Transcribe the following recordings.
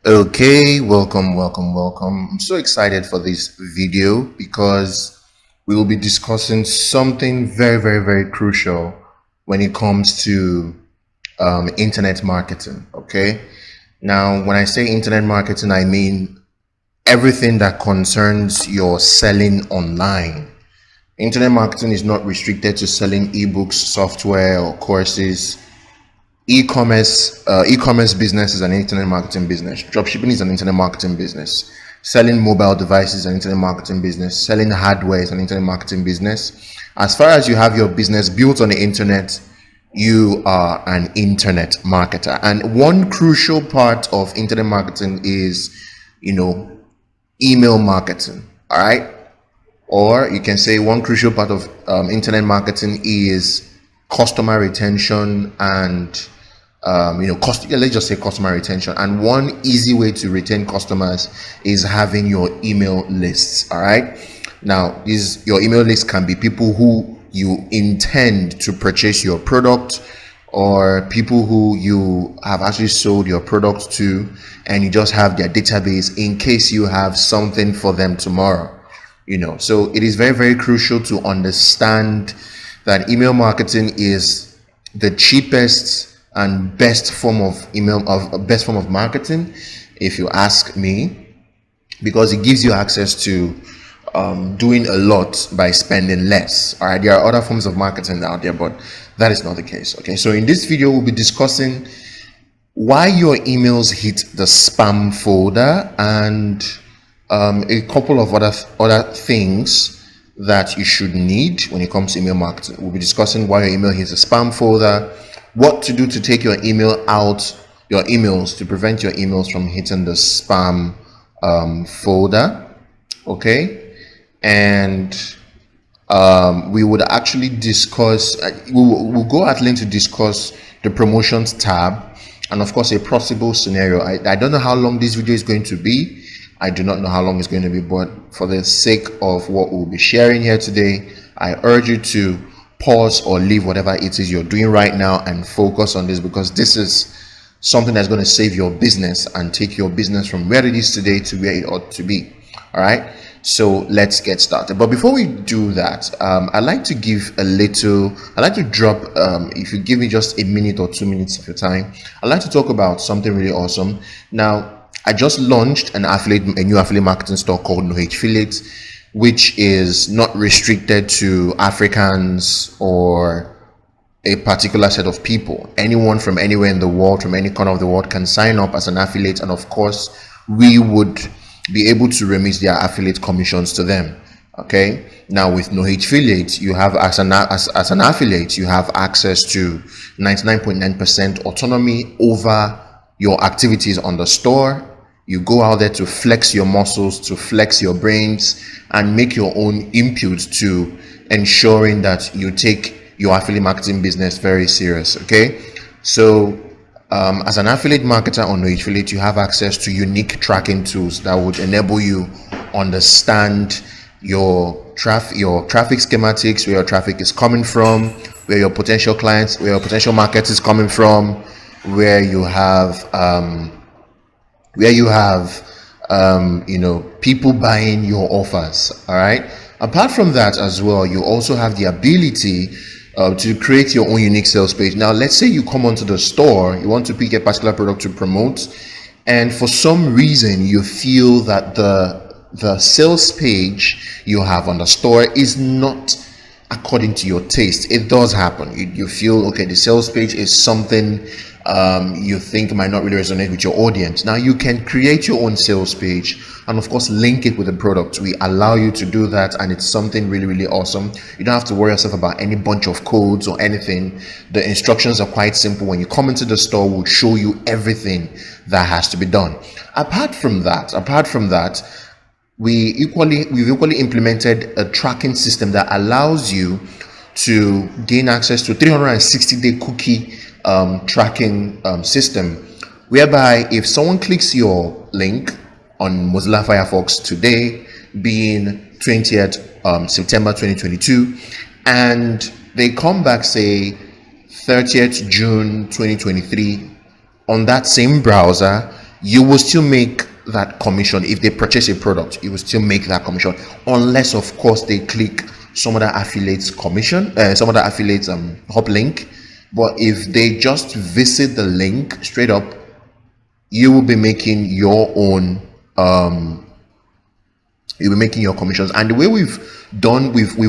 Okay, welcome. I'm so excited for this video because we will be discussing something very crucial when it comes to internet marketing. Okay, now when I say internet marketing, I mean everything that concerns your selling online. Internet marketing is not restricted to selling ebooks, software, or courses. E-commerce business is an internet marketing business. Dropshipping is an internet marketing business. Selling mobile devices is an internet marketing business. Selling hardware is an internet marketing business. As far as you have your business built on the internet, you are an internet marketer. And one crucial part of internet marketing is, email marketing. All right. Or you can say one crucial part of internet marketing is customer retention and let's just say customer retention. And one easy way to retain customers is having your email lists. All right. Now, your email list can be people who you intend to purchase your product, or people who you have actually sold your product to, and you just have their database in case you have something for them tomorrow. So it is very crucial to understand that email marketing is the cheapest and best form of marketing, if you ask me, because it gives you access to doing a lot by spending less. All right, there are other forms of marketing out there, but that is not the case. Okay, so in this video we'll be discussing why your emails hit the spam folder, and a couple of other things that you should need when it comes to email marketing. We'll be discussing why your email hits a spam folder, what to do to take your emails to prevent your emails from hitting the spam folder. Okay, and we would actually discuss. We'll go at length to discuss the promotions tab, and of course a possible scenario. I don't know how long this video is going to be. I do not know how long it's going to be, but for the sake of what we'll be sharing here today, I urge you to pause or leave whatever it is you're doing right now and focus on this, because this is something that's going to save your business and take your business from where it is today to where it ought to be. All right, so let's get started. But before we do that, I'd like to drop, if you give me just a minute or 2 minutes of your time, I'd like to talk about something really awesome. Now, I just launched a new affiliate marketing store called NoHFiliate, which is not restricted to Africans or a particular set of people. Anyone from anywhere in the world, from any corner of the world, can sign up as an affiliate, and of course we would be able to remit their affiliate commissions to them. Okay, now with NoHFiliate, you have as an affiliate, you have access to 99.9% autonomy over your activities on the store. You go out there to flex your muscles, to flex your brains, and make your own input to ensuring that you take your affiliate marketing business very serious. Okay, so as an affiliate marketer on NoHFiliate, you have access to unique tracking tools that would enable you understand your traffic schematics, where your traffic is coming from, where your potential clients, where your potential market is coming from, where you have people buying your offers. All right, apart from that as well, you also have the ability to create your own unique sales page. Now, let's say you come onto the store, you want to pick a particular product to promote, and for some reason you feel that the sales page you have on the store is not according to your taste. It does happen. You feel, okay, the sales page is something you think might not really resonate with your audience. Now, you can create your own sales page and of course link it with the product. We allow you to do that, and it's something really awesome. You don't have to worry yourself about any bunch of codes or anything. The instructions are quite simple. When you come into the store, we'll show you everything that has to be done. Apart from that, we've equally implemented a tracking system that allows you to gain access to 360-day cookie tracking system, whereby if someone clicks your link on Mozilla Firefox today, being 20th September 2022, and they come back, say 30th June 2023, on that same browser, you will still make that commission. If they purchase a product, you will still make that commission, unless of course they click some other affiliates commission, some other affiliates hop link. But if they just visit the link straight up, you will be making your own you'll be making your commissions. And the way we've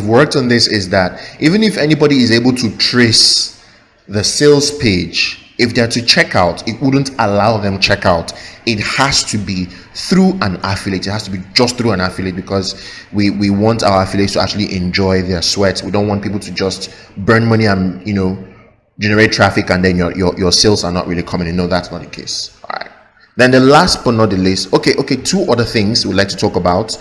worked on this is that even if anybody is able to trace the sales page, if they're to check out, it wouldn't allow them check out. It has to be through an affiliate. It has to be just through an affiliate, because we want our affiliates to actually enjoy their sweat. We don't want people to just burn money and generate traffic and then your sales are not really coming in. No, that's not the case. All right. Then the last but not the least, okay, two other things we'd like to talk about.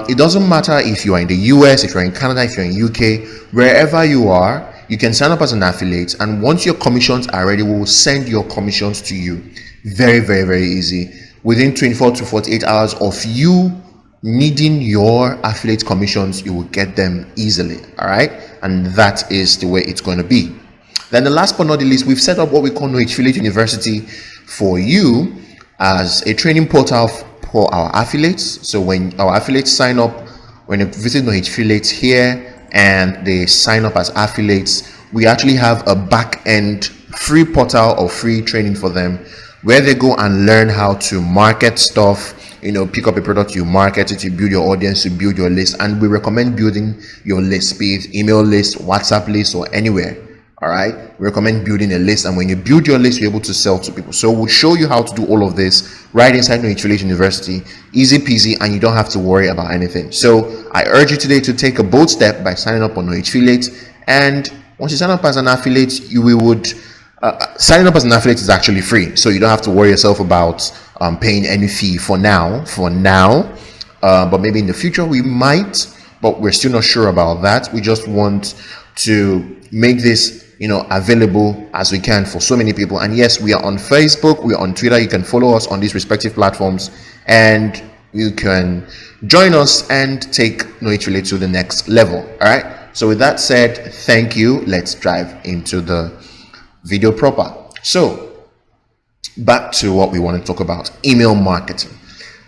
It doesn't matter if you are in the US, if you're in Canada, if you're in UK, wherever you are, you can sign up as an affiliate, and once your commissions are ready, we will send your commissions to you. Very, very, very easy. Within 24 to 48 hours of you needing your affiliate commissions, you will get them easily. All right, and that is the way it's going to be. Then the last but not the least, we've set up what we call Knowledge Affiliate University for you as a training portal for our affiliates. So when our affiliates sign up, when you visit Knowledge Affiliates here and they sign up as affiliates, we actually have a back-end free portal or free training for them where they go and learn how to market stuff. Pick up a product, you market it, you build your audience, you build your list. And we recommend building your list, be it email list, WhatsApp list, or anywhere. All right, we recommend building a list, and when you build your list, you're able to sell to people. So we'll show you how to do all of this right inside Knowledge Affiliate University, easy peasy, and you don't have to worry about anything. So I urge you today to take a bold step by signing up on Knowledge Affiliate. And once you sign up as an affiliate, signing up as an affiliate is actually free, so you don't have to worry yourself about paying any fee for now. But maybe in the future we might, but we're still not sure about that. We just want to make this available as we can for so many people. And yes, we are on Facebook, we are on Twitter. You can follow us on these respective platforms, and you can join us and take Knowledge Affiliate to the next level. All right, so with that said, thank you. Let's dive into the video proper. So back to what we want to talk about: email marketing.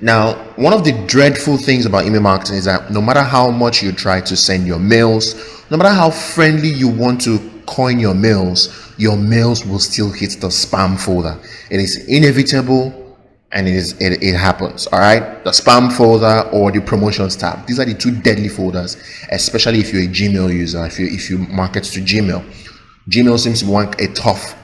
Now, one of the dreadful things about email marketing is that no matter how much you try to send your mails, no matter how friendly you want to coin your mails will still hit the spam folder. It is inevitable, and it happens. All right, the spam folder or the promotions tab, these are the two deadly folders, especially if you're a Gmail user. If you market to Gmail seems to be a tough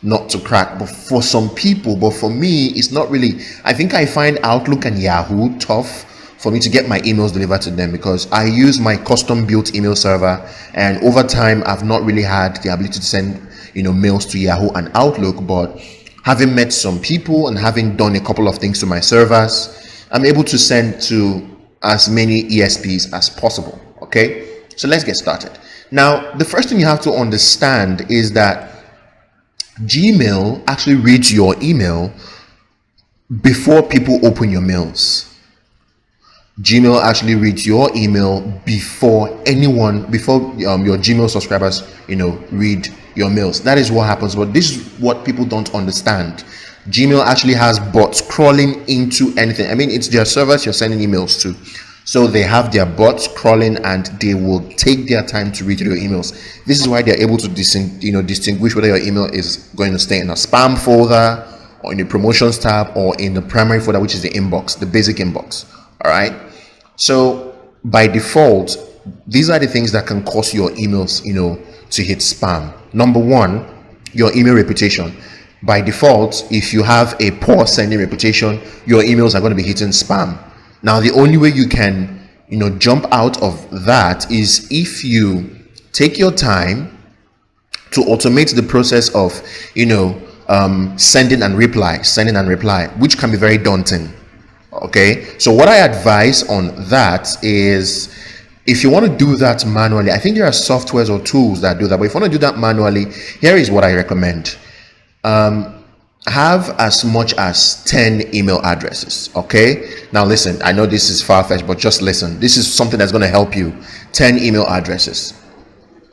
not to crack, but for some people, but for me, it's not really. I think I find Outlook and Yahoo tough for me to get my emails delivered to them, because I use my custom built email server, and over time I've not really had the ability to send mails to Yahoo and Outlook. But having met some people and having done a couple of things to my servers, I'm able to send to as many ESPs as possible. Okay, so let's get started. Now, the first thing you have to understand is that Gmail actually reads your email before people open your mails. Gmail actually reads your email before your Gmail subscribers read your mails. That is what happens. But this is what people don't understand. Gmail actually has bots crawling into anything. I mean, it's their servers you're sending emails to, so they have their bots crawling, and they will take their time to read your emails. This is why they're able to distinguish whether your email is going to stay in a spam folder, or in the promotions tab, or in the primary folder, which is the inbox, the basic inbox. All right, so by default, these are the things that can cause your emails to hit spam. Number one, your email reputation. By default, if you have a poor sending reputation, your emails are going to be hitting spam. Now, the only way you can jump out of that is if you take your time to automate the process of sending and reply, which can be very daunting. Okay, so what I advise on that is, if you want to do that manually, I think there are softwares or tools that do that, but if you want to do that manually, here is what I recommend. Have as much as 10 email addresses. Okay, now listen, I know this is far-fetched, but just listen. This is something that's going to help you. 10 email addresses,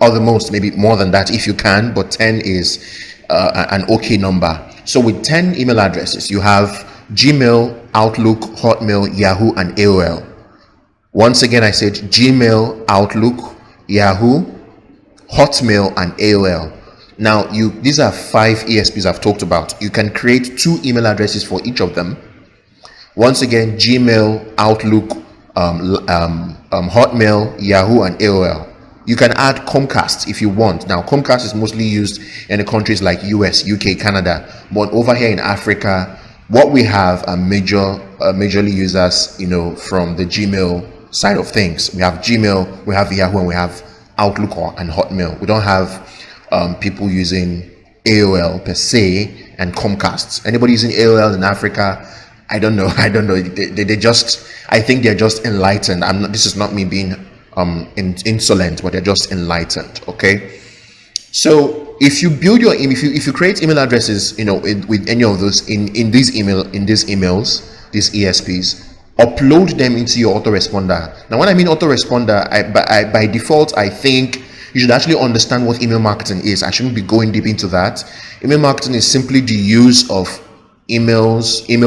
or the most, maybe more than that if you can, but 10 is an OK number. So with 10 email addresses, you have Gmail, Outlook, Hotmail, Yahoo, and AOL. Once again, I said Gmail, Outlook, Yahoo, Hotmail, and AOL. Now, these are 5 ESPs I've talked about. You can create 2 email addresses for each of them. Once again, Gmail, Outlook, Hotmail, Yahoo, and AOL. You can add Comcast if you want. Now, Comcast is mostly used in the countries like US, UK, Canada, but over here in Africa, what we have are majorly users, from the Gmail side of things. We have Gmail, we have Yahoo, and we have Outlook and Hotmail. We don't have people using AOL per se and Comcast. Anybody using AOL in Africa? I don't know. They just, I think they're just enlightened. This is not me being insolent, but they're just enlightened. Okay. So if you build your if you create email addresses, with any of those in these emails, these ESPs, upload them into your autoresponder. Now, when I mean autoresponder, by default, I think you should actually understand what email marketing is. I shouldn't be going deep into that. Email marketing is simply the use of email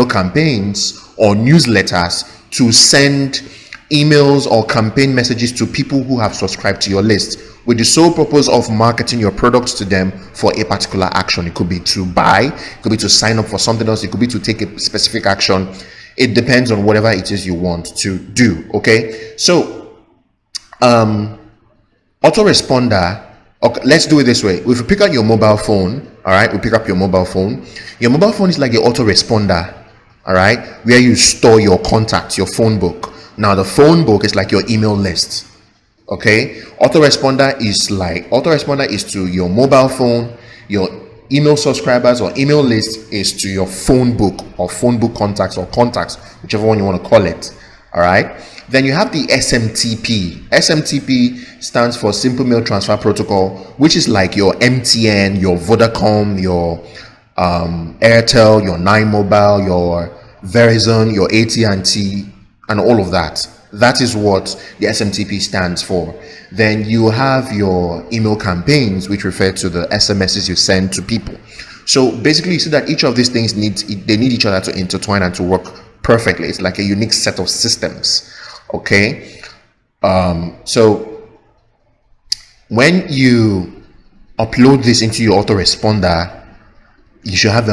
campaigns or newsletters to send emails or campaign messages to people who have subscribed to your list with the sole purpose of marketing your products to them for a particular action. It could be to buy, it could be to sign up for something else, it could be to take a specific action. It depends on whatever it is you want to do. Okay, so autoresponder, okay, let's do it this way. If you pick up your mobile phone, all right, we pick up your mobile phone. Your mobile phone is like the autoresponder, all right, where you store your contacts, your phone book. Now the phone book is like your email list. Okay, autoresponder is to your mobile phone. Your email subscribers or email list is to your phone book or phone book contacts or contacts, whichever one you want to call it. All right, then you have the SMTP. SMTP stands for Simple Mail Transfer Protocol, which is like your MTN, your Vodacom, your Airtel, your 9Mobile, your Verizon, your AT&T, and all of that. That is what the SMTP stands for. Then you have your email campaigns, which refer to the SMSs you send to people. So basically, you see that each of these things need each other to intertwine and to work perfectly. It's like a unique set of systems. Okay. So when you upload this into your autoresponder, you should have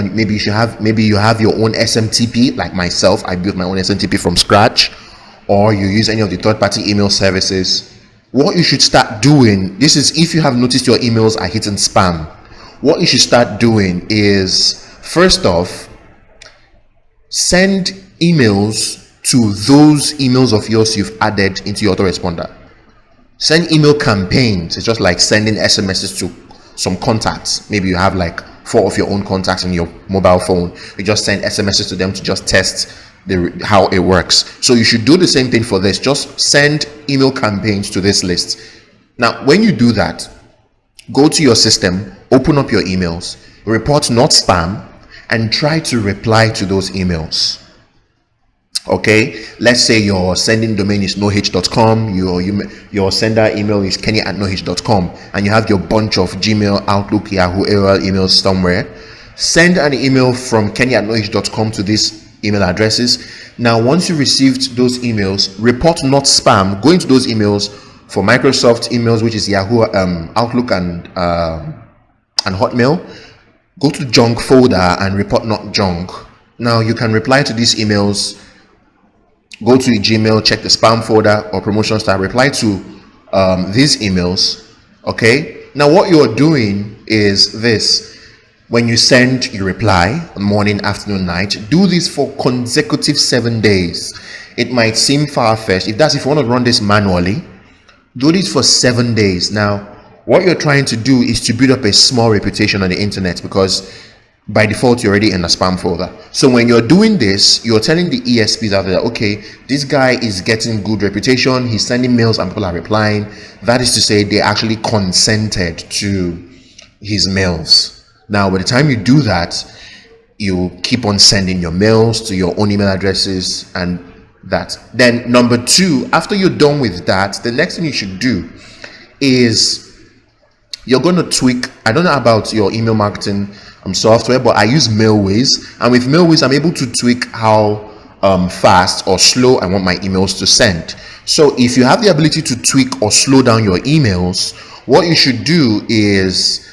maybe you have your own SMTP. Like myself, I built my own SMTP from scratch, or you use any of the third-party email services. What you should start doing, this is if you have noticed your emails are hitting spam. What you should start doing is, first off, send emails to those emails of yours you've added into your autoresponder. Send email campaigns. It's just like sending SMSs to some contacts. Maybe you have like 4 of your own contacts in your mobile phone. You just send SMSs to them to just test how it works. So you should do the same thing for this. Just send email campaigns to this list. Now, when you do that, go to your system, open up your emails, report not spam, and try to reply to those emails. Okay, let's say your sending domain is noh.com, your sender email is kenny@noh.com, and you have your bunch of Gmail, Outlook, Yahoo, AOL emails somewhere. Send an email from kenny@noh.com to these email addresses. Now, once you received those emails, report not spam. Go into those emails for Microsoft emails, which is Yahoo, Outlook, and Hotmail. Go to junk folder and report not junk. Now you can reply to these emails. Go to Gmail, check the spam folder or promotions tab, reply to these emails. Okay, now what you're doing is this. When you send, you reply morning, afternoon, night. Do this for consecutive 7 days. It might seem far-fetched. If you want to run this manually, do this for 7 days. Now, what you're trying to do is to build up a small reputation on the internet, because by default you're already in a spam folder. So when you're doing this, you're telling the ESPs out there, okay, this guy is getting good reputation, he's sending mails and people are replying. That is to say, they actually consented to his mails. Now, by the time you do that, you keep on sending your mails to your own email addresses and that. Then number 2, after you're done with that, the next thing you should do is you're going to tweak. I don't know about your email marketing software, but I use Mailways, and with Mailways I'm able to tweak how fast or slow I want my emails to send. So if you have the ability to tweak or slow down your emails, what you should do is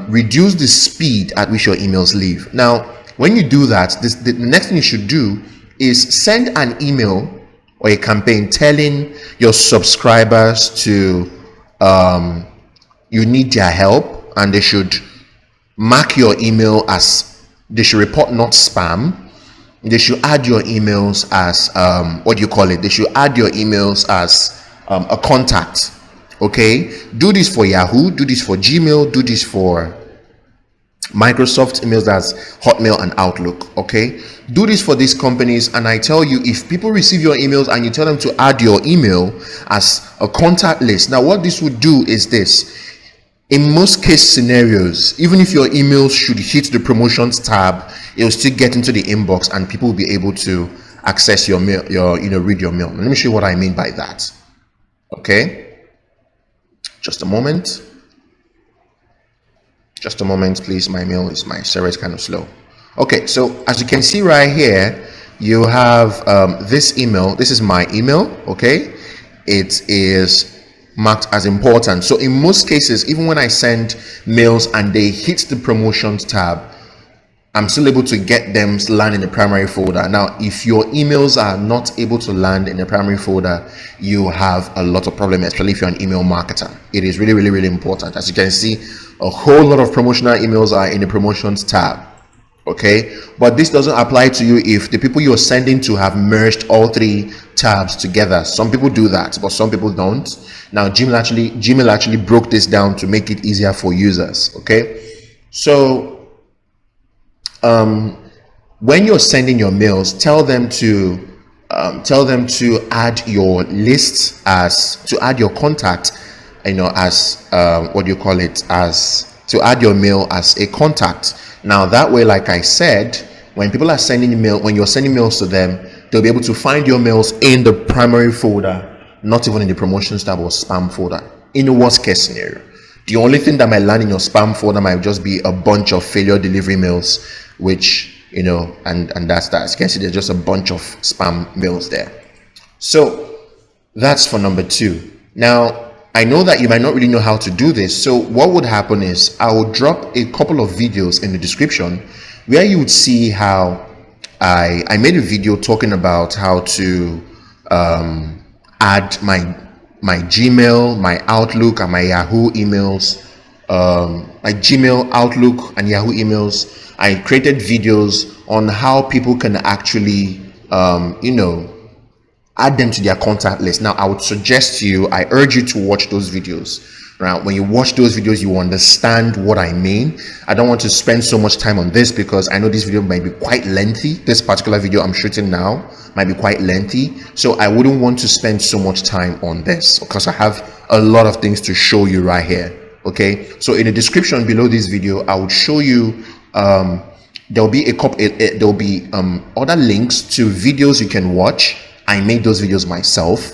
reduce the speed at which your emails leave. Now when you do that, the next thing you should do is send an email or a campaign telling your subscribers to you need their help, and they should mark your email as, they should report not spam. They should add your emails as what do you call it, they should add your emails as a contact. Okay, do this for Yahoo, do this for Gmail, do this for Microsoft emails, that's Hotmail and Outlook. Okay, do this for these companies, and I tell you, if people receive your emails and you tell them to add your email as a contact list, now what this would do is this: in most case scenarios, even if your emails should hit the promotions tab, it will still get into the inbox and people will be able to access your mail, read your mail. Let me show you what I mean by that. Okay, just a moment, please. My server is kind of slow. Okay, so as you can see right here, you have this email. This is my email. Okay, it is marked as important. So in most cases, even when I send mails and they hit the promotions tab, I'm still able to get them to land in the primary folder. Now if your emails are not able to land in the primary folder, you have a lot of problems, especially if you're an email marketer. It is really, really, really important. As you can see, a whole lot of promotional emails are in the promotions tab. Okay, but this doesn't apply to you if the people you're sending to have merged all three tabs together. Some people do that, but some people don't. Now Gmail actually broke this down to make it easier for users. Okay, so when you're sending your mails, tell them to add your list as, to add your contact, as what do you call it, as to add your mail as a contact. Now that way, like I said, when people are sending mail, when you're sending mails to them, they'll be able to find your mails in the primary folder, not even in the promotions tab or spam folder. In the worst case scenario, the only thing that might land in your spam folder might just be a bunch of failure delivery mails, which and that's that. As you can see, there's just a bunch of spam mails there. So that's for number 2. Now I know that you might not really know how to do this, so what would happen is I will drop a couple of videos in the description where you would see how I made a video talking about how to add my Gmail, my Outlook, and my Yahoo emails, my Gmail, Outlook, and Yahoo emails. I created videos on how people can actually add them to their contact list. Now I would suggest to you, I urge you to watch those videos. Right, when you watch those videos, you understand what I mean. I don't want to spend so much time on this because I know this video might be quite lengthy. This particular video I'm shooting now might be quite lengthy, so I wouldn't want to spend so much time on this because I have a lot of things to show you right here. Okay, so in the description below this video, I would show you there'll be other links to videos you can watch. I made those videos myself,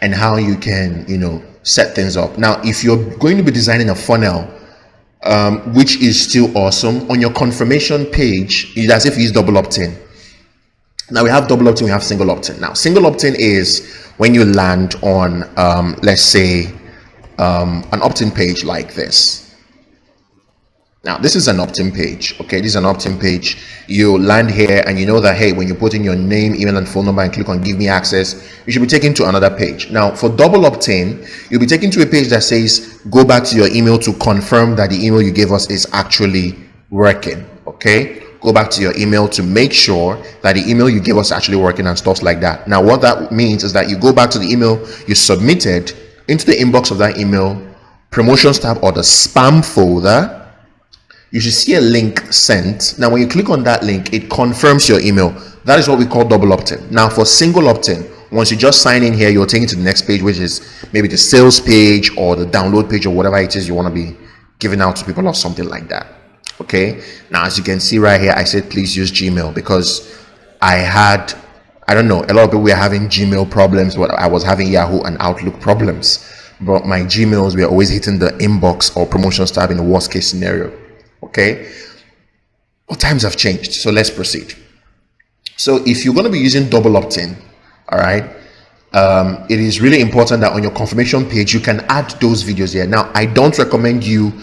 and how you can set things up. Now if you're going to be designing a funnel, which is still awesome, on your confirmation page, it's as if you use double opt-in. Now we have double opt-in, we have single opt-in. Now single opt-in is when you land on let's say an opt-in page like this. Now this is an opt-in page. Okay, this is an opt-in page. You land here and you know that, hey, when you put in your name, email, and phone number and click on give me access, you should be taken to another page. Now for double opt-in, you'll be taken to a page that says go back to your email to confirm that the email you gave us is actually working. Okay, go back to your email to make sure that the email you gave us is actually working and stuff like that. Now what that means is that you go back to the email you submitted, into the inbox of that email, promotions tab or the spam folder. You should see a link sent. Now when you click on that link, it confirms your email. That is what we call double opt-in. Now for single opt-in, once you just sign in here, you're taken to the next page, which is maybe the sales page or the download page or whatever it is you want to be giving out to people or something like that. Okay, now as you can see right here, I said please use Gmail because I don't know, a lot of people were having Gmail problems, but I was having Yahoo and Outlook problems. but my Gmails were always hitting the inbox or promotions tab in the worst case scenario. Okay, but times have changed, so let's proceed. So if you're going to be using double opt-in, all right, it is really important that on your confirmation page you can add those videos here. Now, I don't recommend you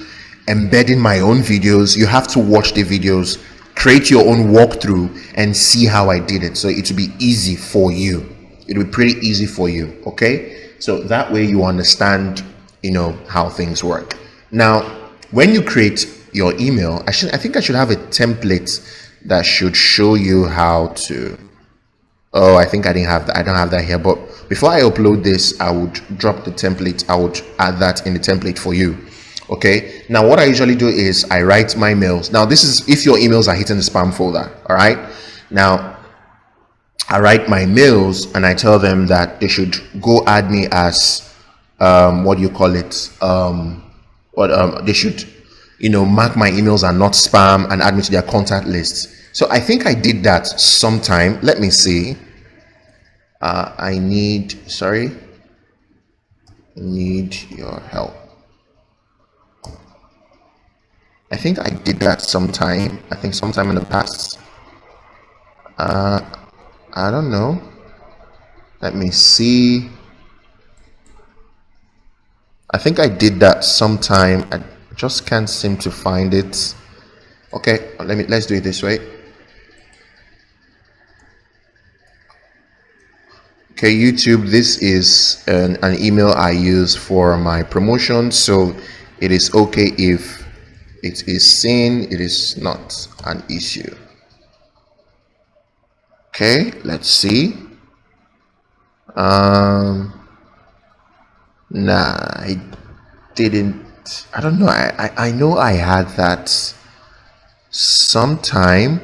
embedding my own videos. You have to watch the videos, create your own walkthrough, and see how I did it. So it will be easy for you. It will be pretty easy for you. Okay, so that way you understand, how things work. Now, when you create your email, I think I should have a template that should show you how to. Oh, I think I didn't have that. I don't have that here. But before I upload this, I would drop the template. I would add that in the template for you. Okay. Now, what I usually do is I write my mails. Now, this is if your emails are hitting the spam folder. All right. Now, I write my mails and I tell them that they should go add me as what do you call it? They should, mark my emails are not spam and add me to their contact list. So I think I did that sometime. Let me see. I need your help. I think I did that sometime. I think sometime in the past. I don't know. Let me see. I think I did that sometime. I just can't seem to find it. Okay, let's do it this way. Okay, YouTube, this is an email I use for my promotion, so it is okay if it is seen. It is not an issue. Okay, let's see. Nah, I didn't. I don't know. I know I had that sometime.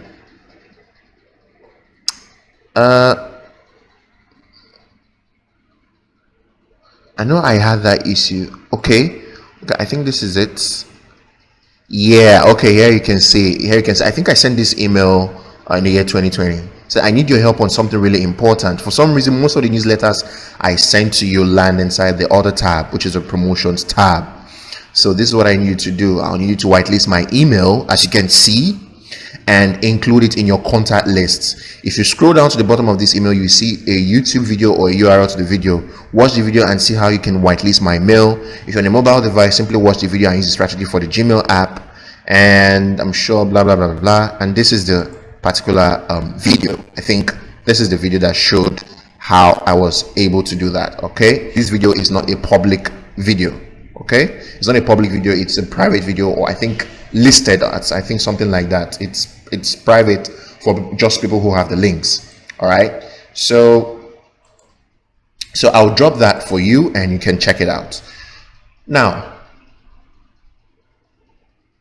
I know I had that issue. Okay, I think this is it. Yeah, okay, here you can see. I think I sent this email in the year 2020. So I need your help on something really important. For some reason, most of the newsletters I sent to you land inside the other tab, which is a promotions tab. So this is what I need you to do. I'll need you to whitelist my email, as you can see, and include it in your contact list. If you scroll down to the bottom of this email, you see a YouTube video or a URL to the video. Watch the video and see how you can whitelist my mail. If you're on a mobile device, simply watch the video and use the strategy for the Gmail app. And I'm sure blah blah blah blah blah. And this is the particular video. I think this is the video that showed how I was able to do that. Okay, this video is not a public video. Okay, it's not a public video, it's a private video, or I think listed as, I think something like that. It's private for just people who have the links. All right, so I'll drop that for you and you can check it out. Now,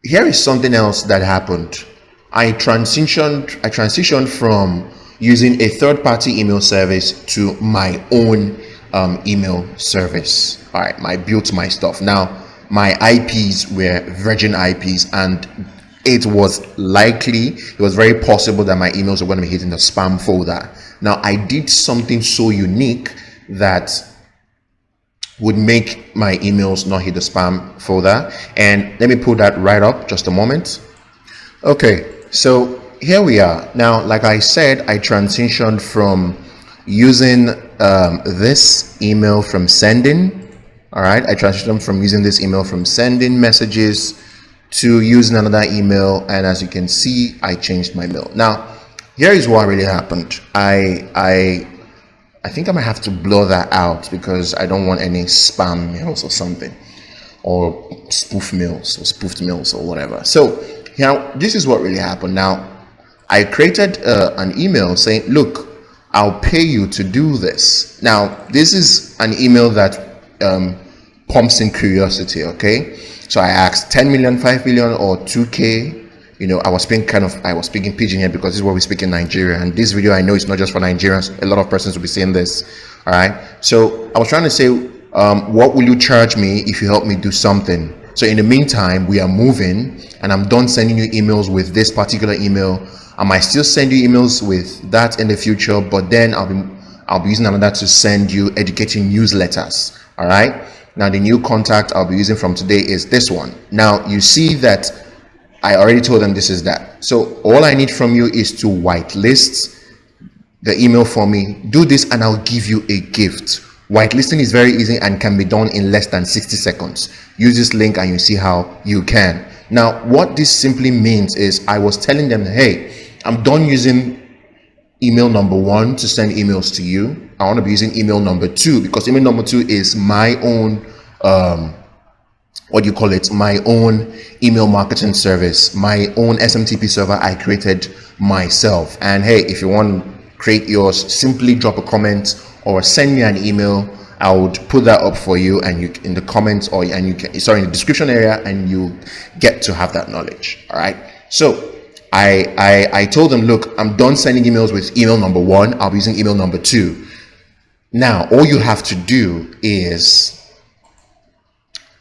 here is something else that happened. I transitioned from using a third-party email service to my own email service. All right, I built my stuff. Now, my IPs were Virgin IPs, and it was very possible that my emails were going to be hitting the spam folder. Now, I did something so unique that would make my emails not hit the spam folder, and let me pull that right up just a moment. Okay, so here we are. Now, like I said, I transitioned from using this email from sending. All right, I transitioned from using this email from sending messages to using another email, and as you can see, I changed my mail. Now, here is what really happened. I think I might have to blur that out because I don't want any spam mails or something, or spoofed mails or whatever. So now this is what really happened. Now, I created an email saying, look, I'll pay you to do this. Now, this is an email that pumps in curiosity. Okay, so I asked 10 million, 5 million, or 2K. I was speaking pidgin here because this is what we speak in Nigeria, and this video I know it's not just for Nigerians. A lot of persons will be seeing this. All right, so I was trying to say, what will you charge me if you help me do something? So in the meantime, we are moving, and I'm done sending you emails with this particular email. I might still send you emails with that in the future, but then I'll be using another to send you educating newsletters. All right, Now the new contact I'll be using from today is this one. Now you see that I already told them this is that. So all I need from you is to whitelist the email for me. Do this and I'll give you a gift. Whitelisting is very easy and can be done in less than 60 seconds. Use this link and you see how you can. Now what this simply means is I was telling them, hey, I'm done using email number 1 to send emails to you. I want to be using email number 2 because email number 2 is my own my own email marketing service, my own SMTP server I created myself. And hey, if you want to create yours, simply drop a comment or send me an email. I would put that up for you, and you in the comments in the description area, and you get to have that knowledge. All right. So I told them, look, I'm done sending emails with email number 1. I'll be using email number 2. Now all you have to do is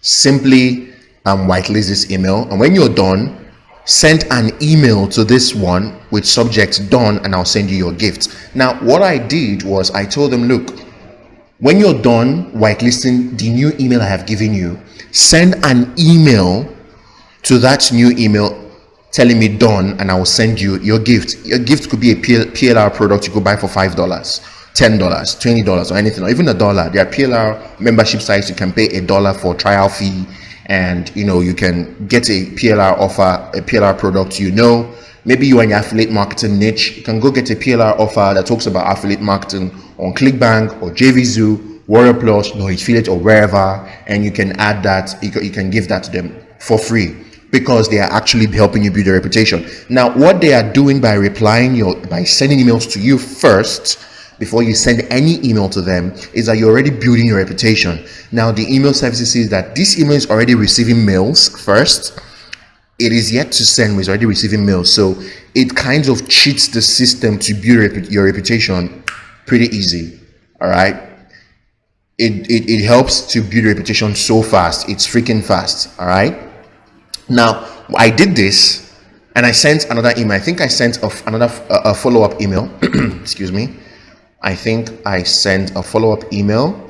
simply whitelist this email, and when you're done, send an email to this one with subject done, and I'll send you your gift. Now what I did was I told them, look, when you're done whitelisting the new email I have given you, send an email to that new email telling me done, and I will send you your gift. Your gift could be a PLR product you could buy for $5, $10, $20, or anything, or even $1. There are PLR membership sites you can pay $1 for trial fee, and you can get a PLR offer, a PLR product. Maybe you are in the affiliate marketing niche, you can go get a PLR offer that talks about affiliate marketing on ClickBank or JVZoo, Warrior Plus, Affiliate, or wherever, and you can add that. You can give that to them for free, because they are actually helping you build a reputation. Now what they are doing by by sending emails to you first before you send any email to them is that you're already building your reputation. Now the email services sees that this email is already receiving mails first. It is yet to send, but it's already receiving mails. So it kind of cheats the system to build your reputation pretty easy. All right. It helps to build a reputation so fast. It's freaking fast. All right. Now I did this and I sent another email. I think I sent a follow-up email. Excuse me. I think I sent a follow-up email.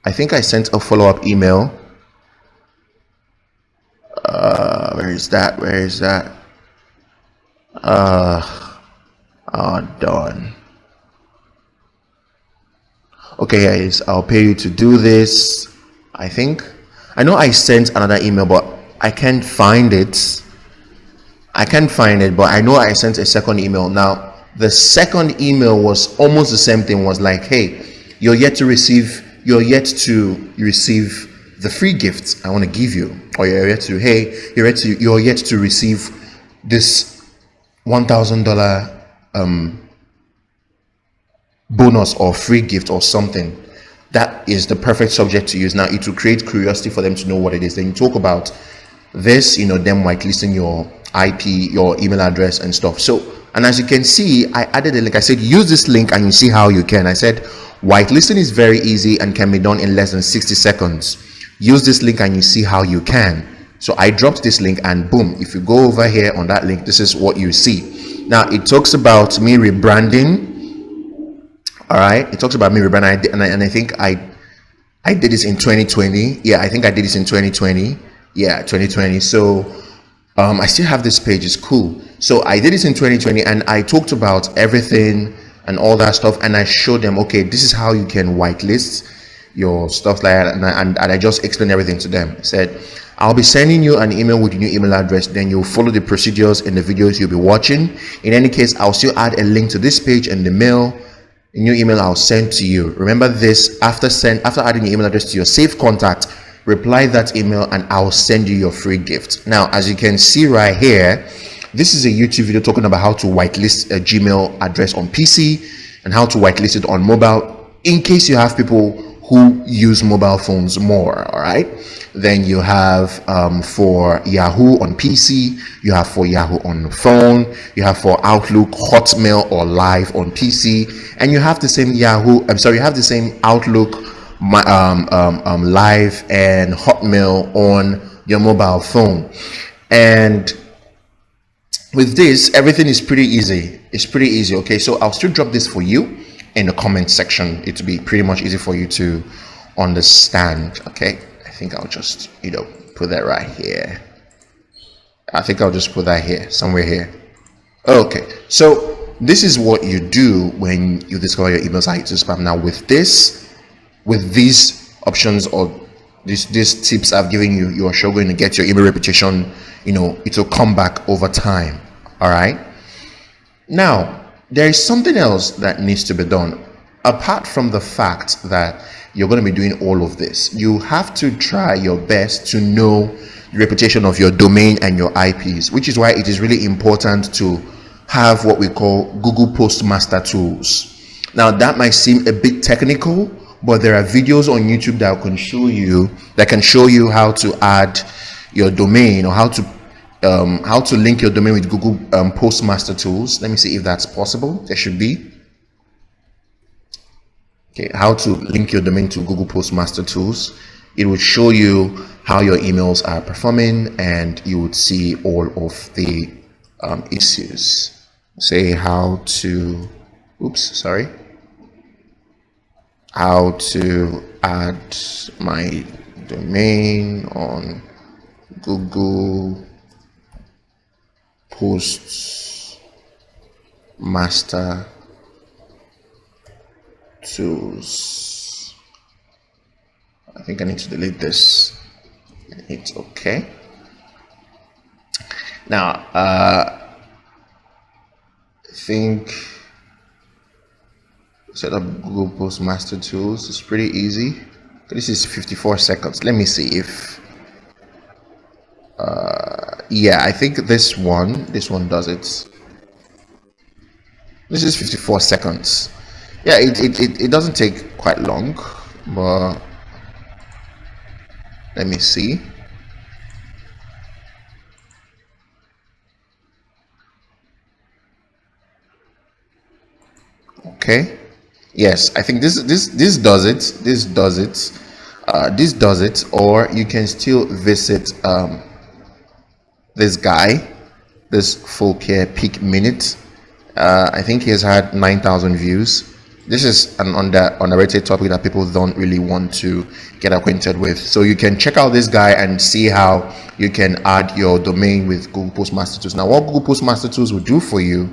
I think I sent a follow-up email. Where is that? Done. Okay guys, I'll pay you to do this. I know I sent another email, but I can't find it. But I know I sent a second email. Now the second email was almost the same thing. Was like, hey, you're yet to receive the free gifts I want to give you, or you're yet to receive this $1,000 bonus or free gift or something. That is the perfect subject to use. Now it will create curiosity for them to know what it is. Then you talk about this, them whitelisting your IP, your email address and stuff. So, and as you can see, I added a link. I said use this link and you see how you can. I said whitelisting is very easy and can be done in less than 60 seconds. Use this link and you see how you can. So I dropped this link, and boom, if you go over here on that link, this is what you see. Now it talks about me rebranding. All right, it talks about me rebranding, and I think I did this in 2020. Yeah, I think I did this in 2020. Yeah, 2020. So I still have this page. It's cool. So I did this in 2020, and I talked about everything and all that stuff, and I showed them, okay, this is how you can whitelist your stuff like that, and I just explained everything to them. I said, I'll be sending you an email with your new email address, then you'll follow the procedures in the videos you'll be watching. In any case, I'll still add a link to this page and the mail, a new email I'll send to you. Remember this, after adding your email address to your saved contact, reply that email and I'll send you your free gift. Now, as you can see right here, this is a YouTube video talking about how to whitelist a Gmail address on PC and how to whitelist it on mobile, in case you have people who use mobile phones more. All right, then you have for Yahoo on PC, you have for Yahoo on the phone, you have for Outlook, Hotmail, or Live on PC, and you have the same you have the same Outlook, Live and Hotmail on your mobile phone. And with this, everything is pretty easy. It's pretty easy. Okay, so I'll still drop this for you. in the comment section. It will be pretty much easy for you to understand. Okay, I think I'll just put that right here. I think I'll just put that here, somewhere here. Okay, so this is what you do when you discover your emails are hitting spam. Now with these options or these tips I've given you, you are sure going to get your email reputation, it will come back over time. All right. Now, there is something else that needs to be done. Apart from the fact that you're going to be doing all of this, you have to try your best to know the reputation of your domain and your IPs, which is why it is really important to have what we call Google Postmaster tools. Now, that might seem a bit technical, but there are videos on YouTube that can show you how to add your domain, or how to link your domain with Google Postmaster tools. Let me see if that's possible. There should be. Okay, how to link your domain to Google Postmaster tools. It will show you how your emails are performing, and you would see all of the issues. Say how to add my domain on Google Postmaster tools. I think I need to delete this. It's okay. Now, I think set up Google Postmaster tools is pretty easy. This is 54 seconds. Let me see if yeah, I think this one does it. This is 54 seconds. Yeah, it doesn't take quite long, but let me see. Okay. Yes, I think this does it. This does it. Or you can still visit this guy, this Fulcare Peak Minute. I think he has had 9,000 views. This is an underrated topic that people don't really want to get acquainted with. So you can check out this guy and see how you can add your domain with Google Postmaster Tools. Now, what Google Postmaster Tools will do for you,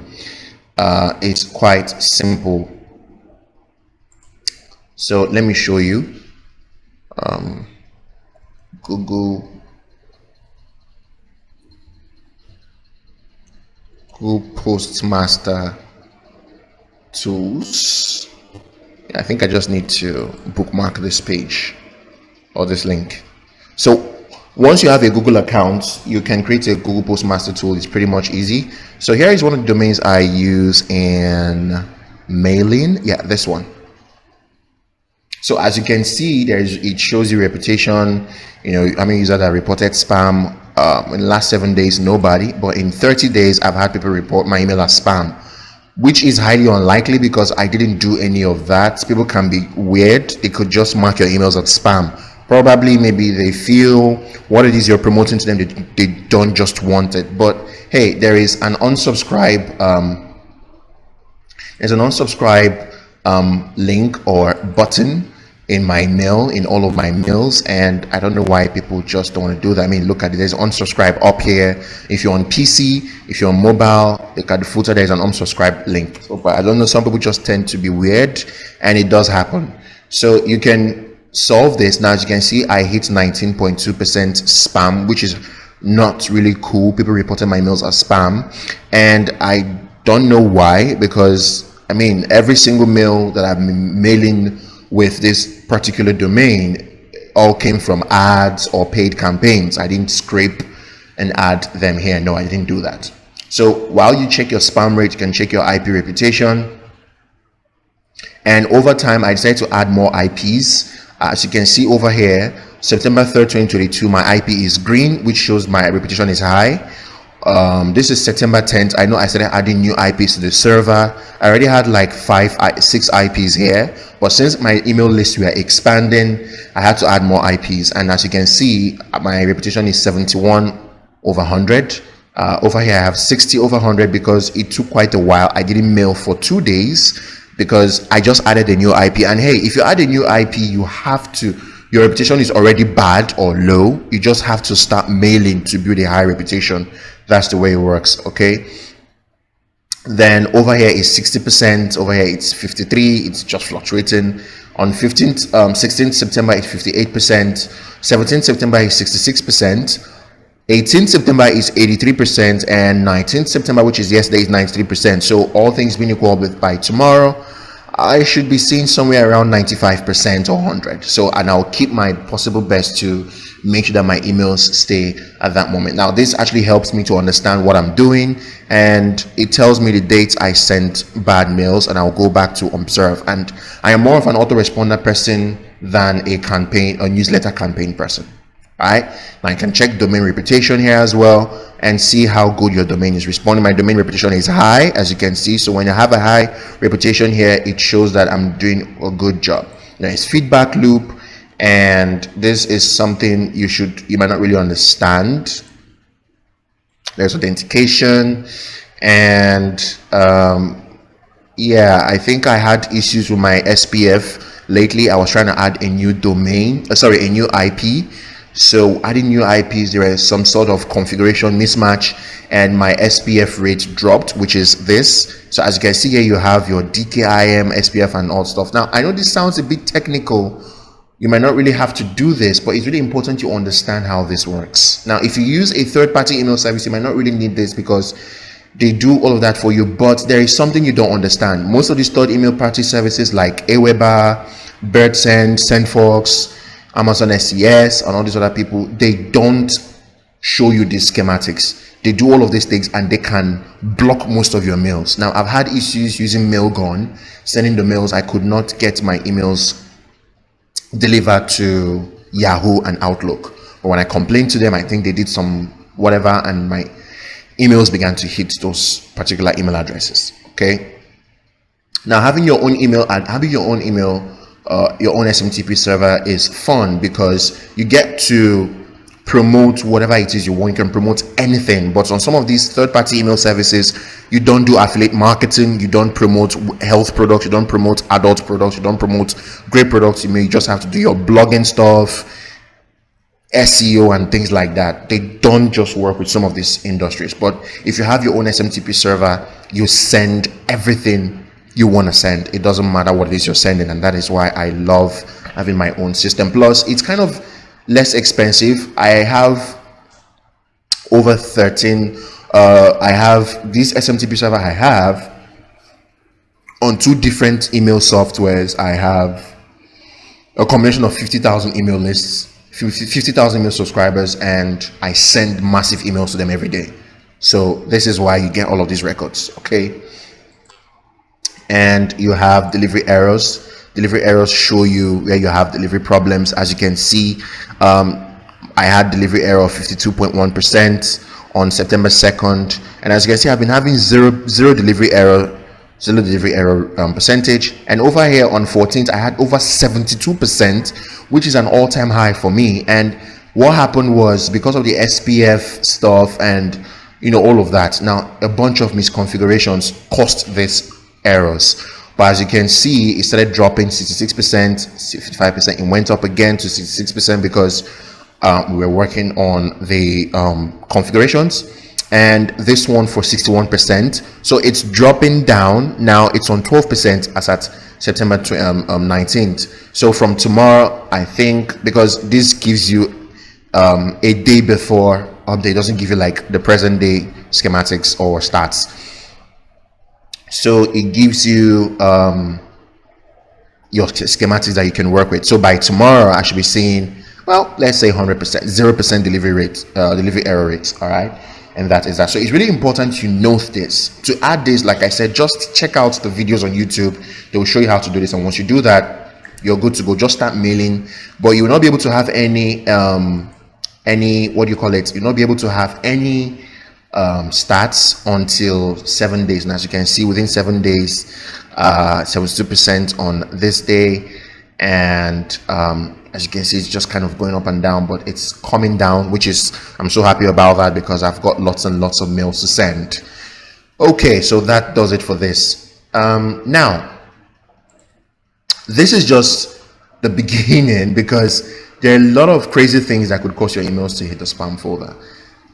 it's quite simple. So let me show you. Google Postmaster Tools. I think I just need to bookmark this page or this link. So once you have a Google account, you can create a Google Postmaster tool. It's pretty much easy. So here is one of the domains I use in mailing. Yeah, this one. So as you can see, it shows you reputation. How many users that reported spam. In the last 7 days, nobody, but in 30 days I've had people report my email as spam, which is highly unlikely because I didn't do any of that. People can be weird. They could just mark your emails as spam. Probably maybe they feel what it is you're promoting to them, they don't just want it. But hey, there is an unsubscribe link or button in my mail, in all of my mails, and I don't know why people just don't want to do that. I mean, look at it. There's unsubscribe up here. If you're on PC, if you're on mobile, look at the footer. There's an unsubscribe link. So, but I don't know. Some people just tend to be weird, and it does happen. So you can solve this. Now, as you can see, I hit 19.2% spam, which is not really cool. People reported my mails as spam, and I don't know why, because I mean, every single mail that I've been mailing with this particular domain all came from ads or paid campaigns. I didn't scrape and add them here. No, I didn't do that. So while you check your spam rate, you can check your IP reputation. And over time, I decided to add more IPs. As you can see over here, September 3rd, 2022, my IP is green, which shows my reputation is high. This is September 10th. I know I started adding new IPs to the server. I already had like 6 IPs here, but since my email list were expanding, I had to add more IPs. And as you can see, my reputation is 71 over 100. Over here I have 60 over 100 because it took quite a while. I didn't mail for 2 days, because I just added a new IP. And hey, if you add a new IP, you have to, your reputation is already bad or low, you just have to start mailing to build a high reputation. That's the way it works. Okay, then over here is 60%, over here it's 53, it's just fluctuating. On 16th September it's 58%, 17th September is 66%, 18th September is 83%, and 19th September, which is yesterday, is 93%. So all things being equal, with by tomorrow I should be seeing somewhere around 95% or 100. So, and I'll keep my possible best to make sure that my emails stay at that moment. Now, this actually helps me to understand what I'm doing, and it tells me the dates I sent bad mails, and I'll go back to observe. And I am more of an autoresponder person than a newsletter campaign person. Right now, you can check domain reputation here as well and see how good your domain is responding. My domain reputation is high, as you can see. So when you have a high reputation here, it shows that I'm doing a good job. There is feedback loop, and this is something you might not really understand. There's authentication, and yeah, I think I had issues with my SPF lately. I was trying to add a new domain, a new IP. So adding new IPs, there is some sort of configuration mismatch, and my SPF rate dropped, which is this. So as you can see here, you have your DKIM, SPF, and all stuff. Now, I know this sounds a bit technical. You might not really have to do this, but it's really important you understand how this works. Now, if you use a third-party email service, you might not really need this because they do all of that for you, but there is something you don't understand. Most of these third email party services like Aweber, BirdSend, SendFox, Amazon SES, and all these other people, they don't show you these schematics. They do all of these things, and they can block most of your mails. Now, I've had issues using Mailgun, sending the mails. I could not get my emails delivered to Yahoo and Outlook. But when I complained to them, I think they did some whatever, and my emails began to hit those particular email addresses. Okay. Now, having your own email, your own SMTP server is fun because you get to promote whatever it is you want. You can promote anything, but on some of these third-party email services, you don't do affiliate marketing, you don't promote health products, you don't promote adult products, you don't promote great products. You may just have to do your blogging stuff, SEO, and things like that. They don't just work with some of these industries. But if you have your own SMTP server, you send everything you want to send. It doesn't matter what it is you're sending, and that is why I love having my own system. Plus, it's kind of less expensive. I have over 13 I have this SMTP server I have on 2 different email softwares. I have a combination of 50,000 email lists, 50,000 email subscribers, and I send massive emails to them every day. So this is why you get all of these records. Okay. And you have delivery errors. Delivery errors show you where you have delivery problems. As you can see, I had delivery error of 52.1% on September 2nd, and as you can see, I've been having zero delivery error percentage. And over here on 14th, I had over 72%, which is an all-time high for me. And what happened was, because of the SPF stuff and all of that, now a bunch of misconfigurations caused this errors. But as you can see, it started dropping 66%, 55%. It went up again to 66% because we were working on the configurations, and this one for 61%. So it's dropping down. Now it's on 12% as at September 19th. So from tomorrow, I think, because this gives you a day before update, doesn't give you like the present day schematics or stats. So it gives you your schematics that you can work with. So by tomorrow, I should be seeing, well, let's say 100%, 0% delivery rate, delivery error rates. All right. And that is that. So it's really important you note this. To add this, like I said, just check out the videos on YouTube. They will show you how to do this. And once you do that, you're good to go. Just start mailing. But you will not be able to have any what do you call it? You'll not be able to have any stats until 7 days. And as you can see, within 7 days, 72% on this day. And as you can see, it's just kind of going up and down, but it's coming down, which is, I'm so happy about that, because I've got lots and lots of mails to send. Okay, so that does it for this. Now, This is just the beginning, because there are a lot of crazy things that could cause your emails to hit the spam folder.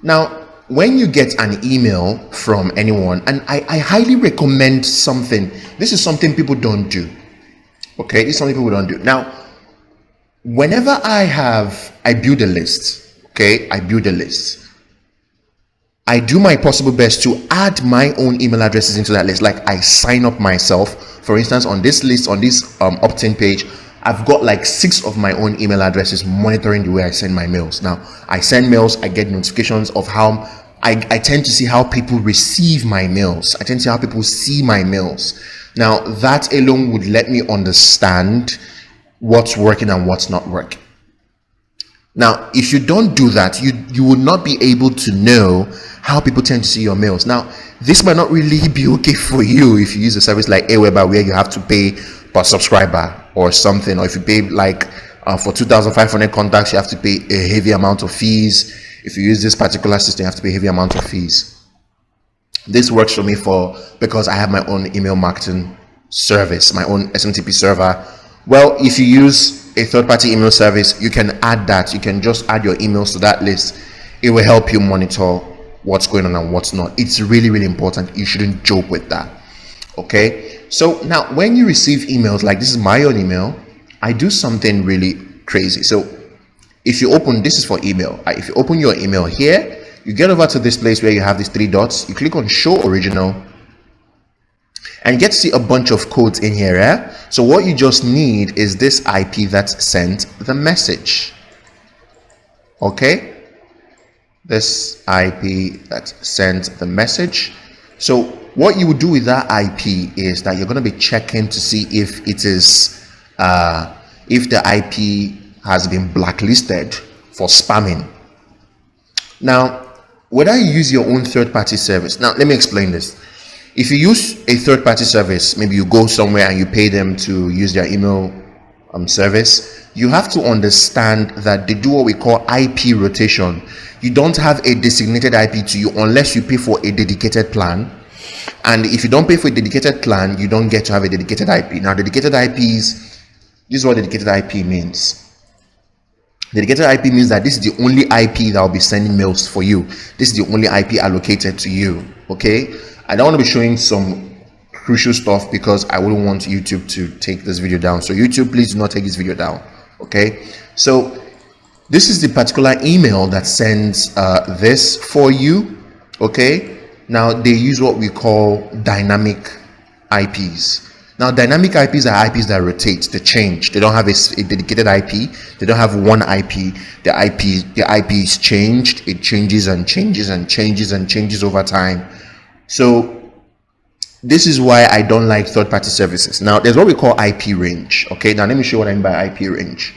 Now, when you get an email from anyone, and I highly recommend something, this is something people don't do. Okay, this is something people don't do. Now, whenever I build a list, okay, I build a list. I do my possible best to add my own email addresses into that list. Like, I sign up myself. For instance, on this list, on this opt-in page, I've got like 6 of my own email addresses monitoring the way I send my mails. Now, I send mails, I get notifications of how I tend to see how people receive my mails. I tend to see how people see my mails. Now, that alone would let me understand what's working and what's not working. Now, if you don't do that, you will not be able to know how people tend to see your mails. Now, this might not really be okay for you if you use a service like Aweber, where you have to pay per subscriber or something, or if you pay like for 2,500 contacts, you have to pay a heavy amount of fees. If you use this particular system, you have to pay a heavy amount of fees. This works for me because I have my own email marketing service, my own SMTP server. Well, if you use a third-party email service, you can add that. You can just add your emails to that list. It will help you monitor what's going on and what's not. It's really, really important. You shouldn't joke with that. Okay, so now when you receive emails, like this is my own email, I do something really crazy. So if you open, this is for email. If you open your email here, you get over to this place where you have these 3 dots. You click on show original, and you get to see a bunch of codes in here. So what you just need is this IP that sent the message. Okay, this IP that sent the message. So what you would do with that IP is that you're going to be checking to see if it is if the IP has been blacklisted for spamming. Now, whether you use your own third-party service, now let me explain this. If you use a third-party service, maybe you go somewhere and you pay them to use their email service, you have to understand that they do what we call IP rotation. You don't have a designated IP to you unless you pay for a dedicated plan. And if you don't pay for a dedicated plan, you don't get to have a dedicated IP. Now, dedicated IPs, this is what dedicated IP means. Dedicated IP means that this is the only IP that will be sending mails for you. This is the only IP allocated to you. Okay, I don't want to be showing some crucial stuff because I wouldn't want YouTube to take this video down. So YouTube, please do not take this video down. Okay, so this is the particular email that sends this for you. Okay, now they use what we call dynamic IPs. Now, dynamic IPs are IPs that rotate, they change. They don't have a dedicated IP. They don't have one IP. The IP is changed. It changes and changes and changes and changes over time. So this is why I don't like third-party services. Now, there's what we call IP range. Okay, now let me show you what I mean by IP range.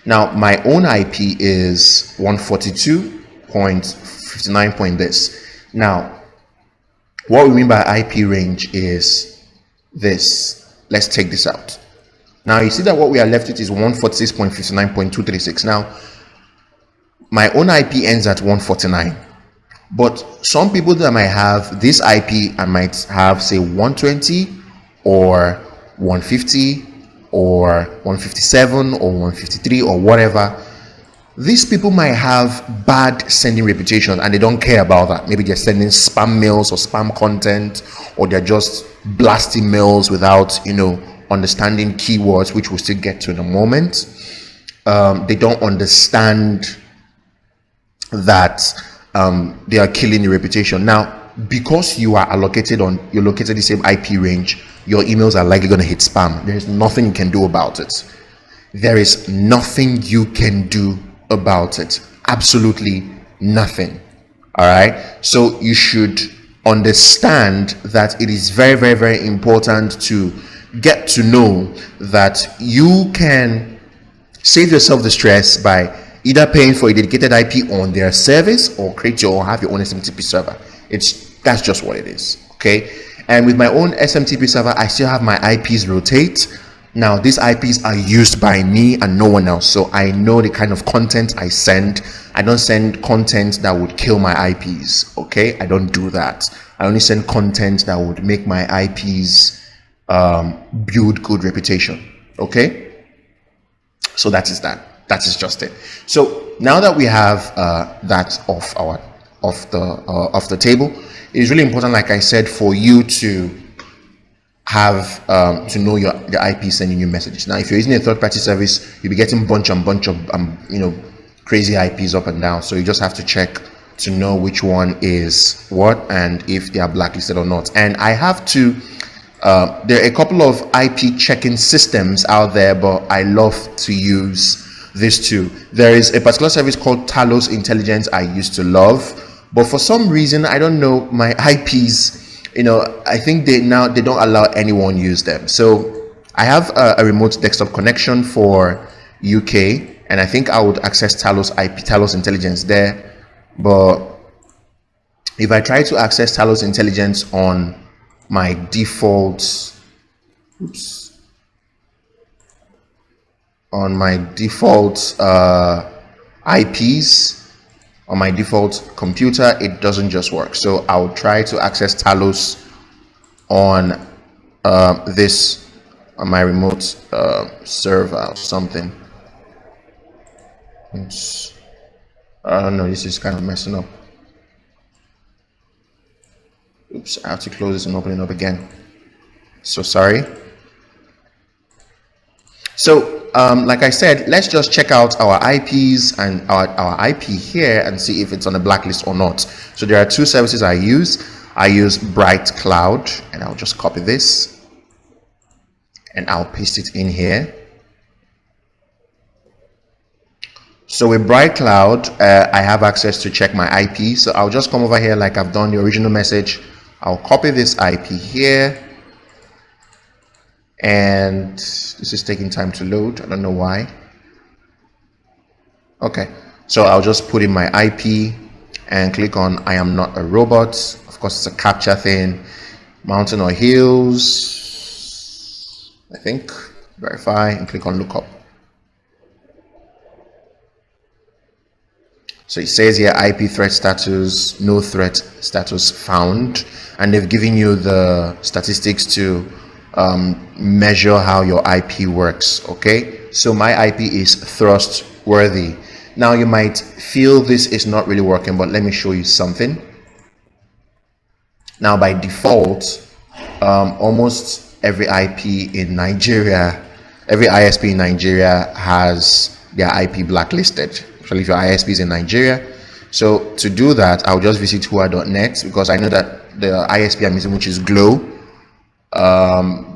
Now, my own IP is 142.59. This. Now, what we mean by IP range is this. Let's take this out. Now you see that what we are left with is 146.59.236. Now my own IP ends at 149, but some people that might have this IP and might have say 120 or 150 or 157 or 153 or whatever. These people might have bad sending reputation and they don't care about that. Maybe they're sending spam mails or spam content, or they're just blasting mails without, understanding keywords, which we'll still get to in a moment. They don't understand that they are killing your reputation. Now, because you're located in the same IP range, your emails are likely going to hit spam. There's nothing you can do about it. There is nothing you can do about it. Absolutely nothing. All right, so you should understand that it is very, very, very important to get to know that you can save yourself the stress by either paying for a dedicated IP on their service or have your own SMTP server. That's just what it is. Okay, and with my own SMTP server, I still have my IPs rotate. Now, these IPs are used by me and no one else, so I know the kind of content I send. I don't send content that would kill my IPs. Okay, I don't do that. I only send content that would make my IPs build good reputation. Okay, so that is that. That is just it. So now that we have that off the table, it is really important, like I said, for you to have to know the IP sending you messages. Now, if you're using a third-party service, you'll be getting bunch of crazy IPs up and down. So you just have to check to know which one is what and if they are blacklisted or not. And I have to there are a couple of IP checking systems out there, but I love to use this too. There is a particular service called Talos Intelligence I used to love, but for some reason, I don't know, my IPs, I think they don't allow anyone use them. So I have a remote desktop connection for UK, and I think I would access Talos Intelligence there. But if I try to access Talos Intelligence on my default, IPs, on my default computer, it doesn't just work. So I'll try to access Talos on on my remote server or something. I don't know, this is kind of messing up. Oops, I have to close this and open it up again. So sorry. So like I said, let's just check out our IPs and our IP here and see if it's on a blacklist or not. So there are two services I use. I use Bright Cloud, and I'll just copy this and I'll paste it in here. So with Bright Cloud, I have access to check my IP. So I'll just come over here like I've done the original message. I'll copy this IP here. And this is taking time to load. I don't know why. Okay, so I'll just put in my IP and click on I am not a robot. Of course, it's a captcha thing. Mountain or hills, I think. Verify and click on lookup. So it says here IP threat status, no threat status found, and they've given you the statistics to measure how your IP works. Okay, so my IP is trustworthy. Now you might feel this is not really working, but let me show you something. Now by default, almost every IP in Nigeria, every ISP in Nigeria has their IP blacklisted, especially if your ISP is in Nigeria. So to do that, I'll just visit Hua.net, because I know that the ISP I'm using, which is Glow,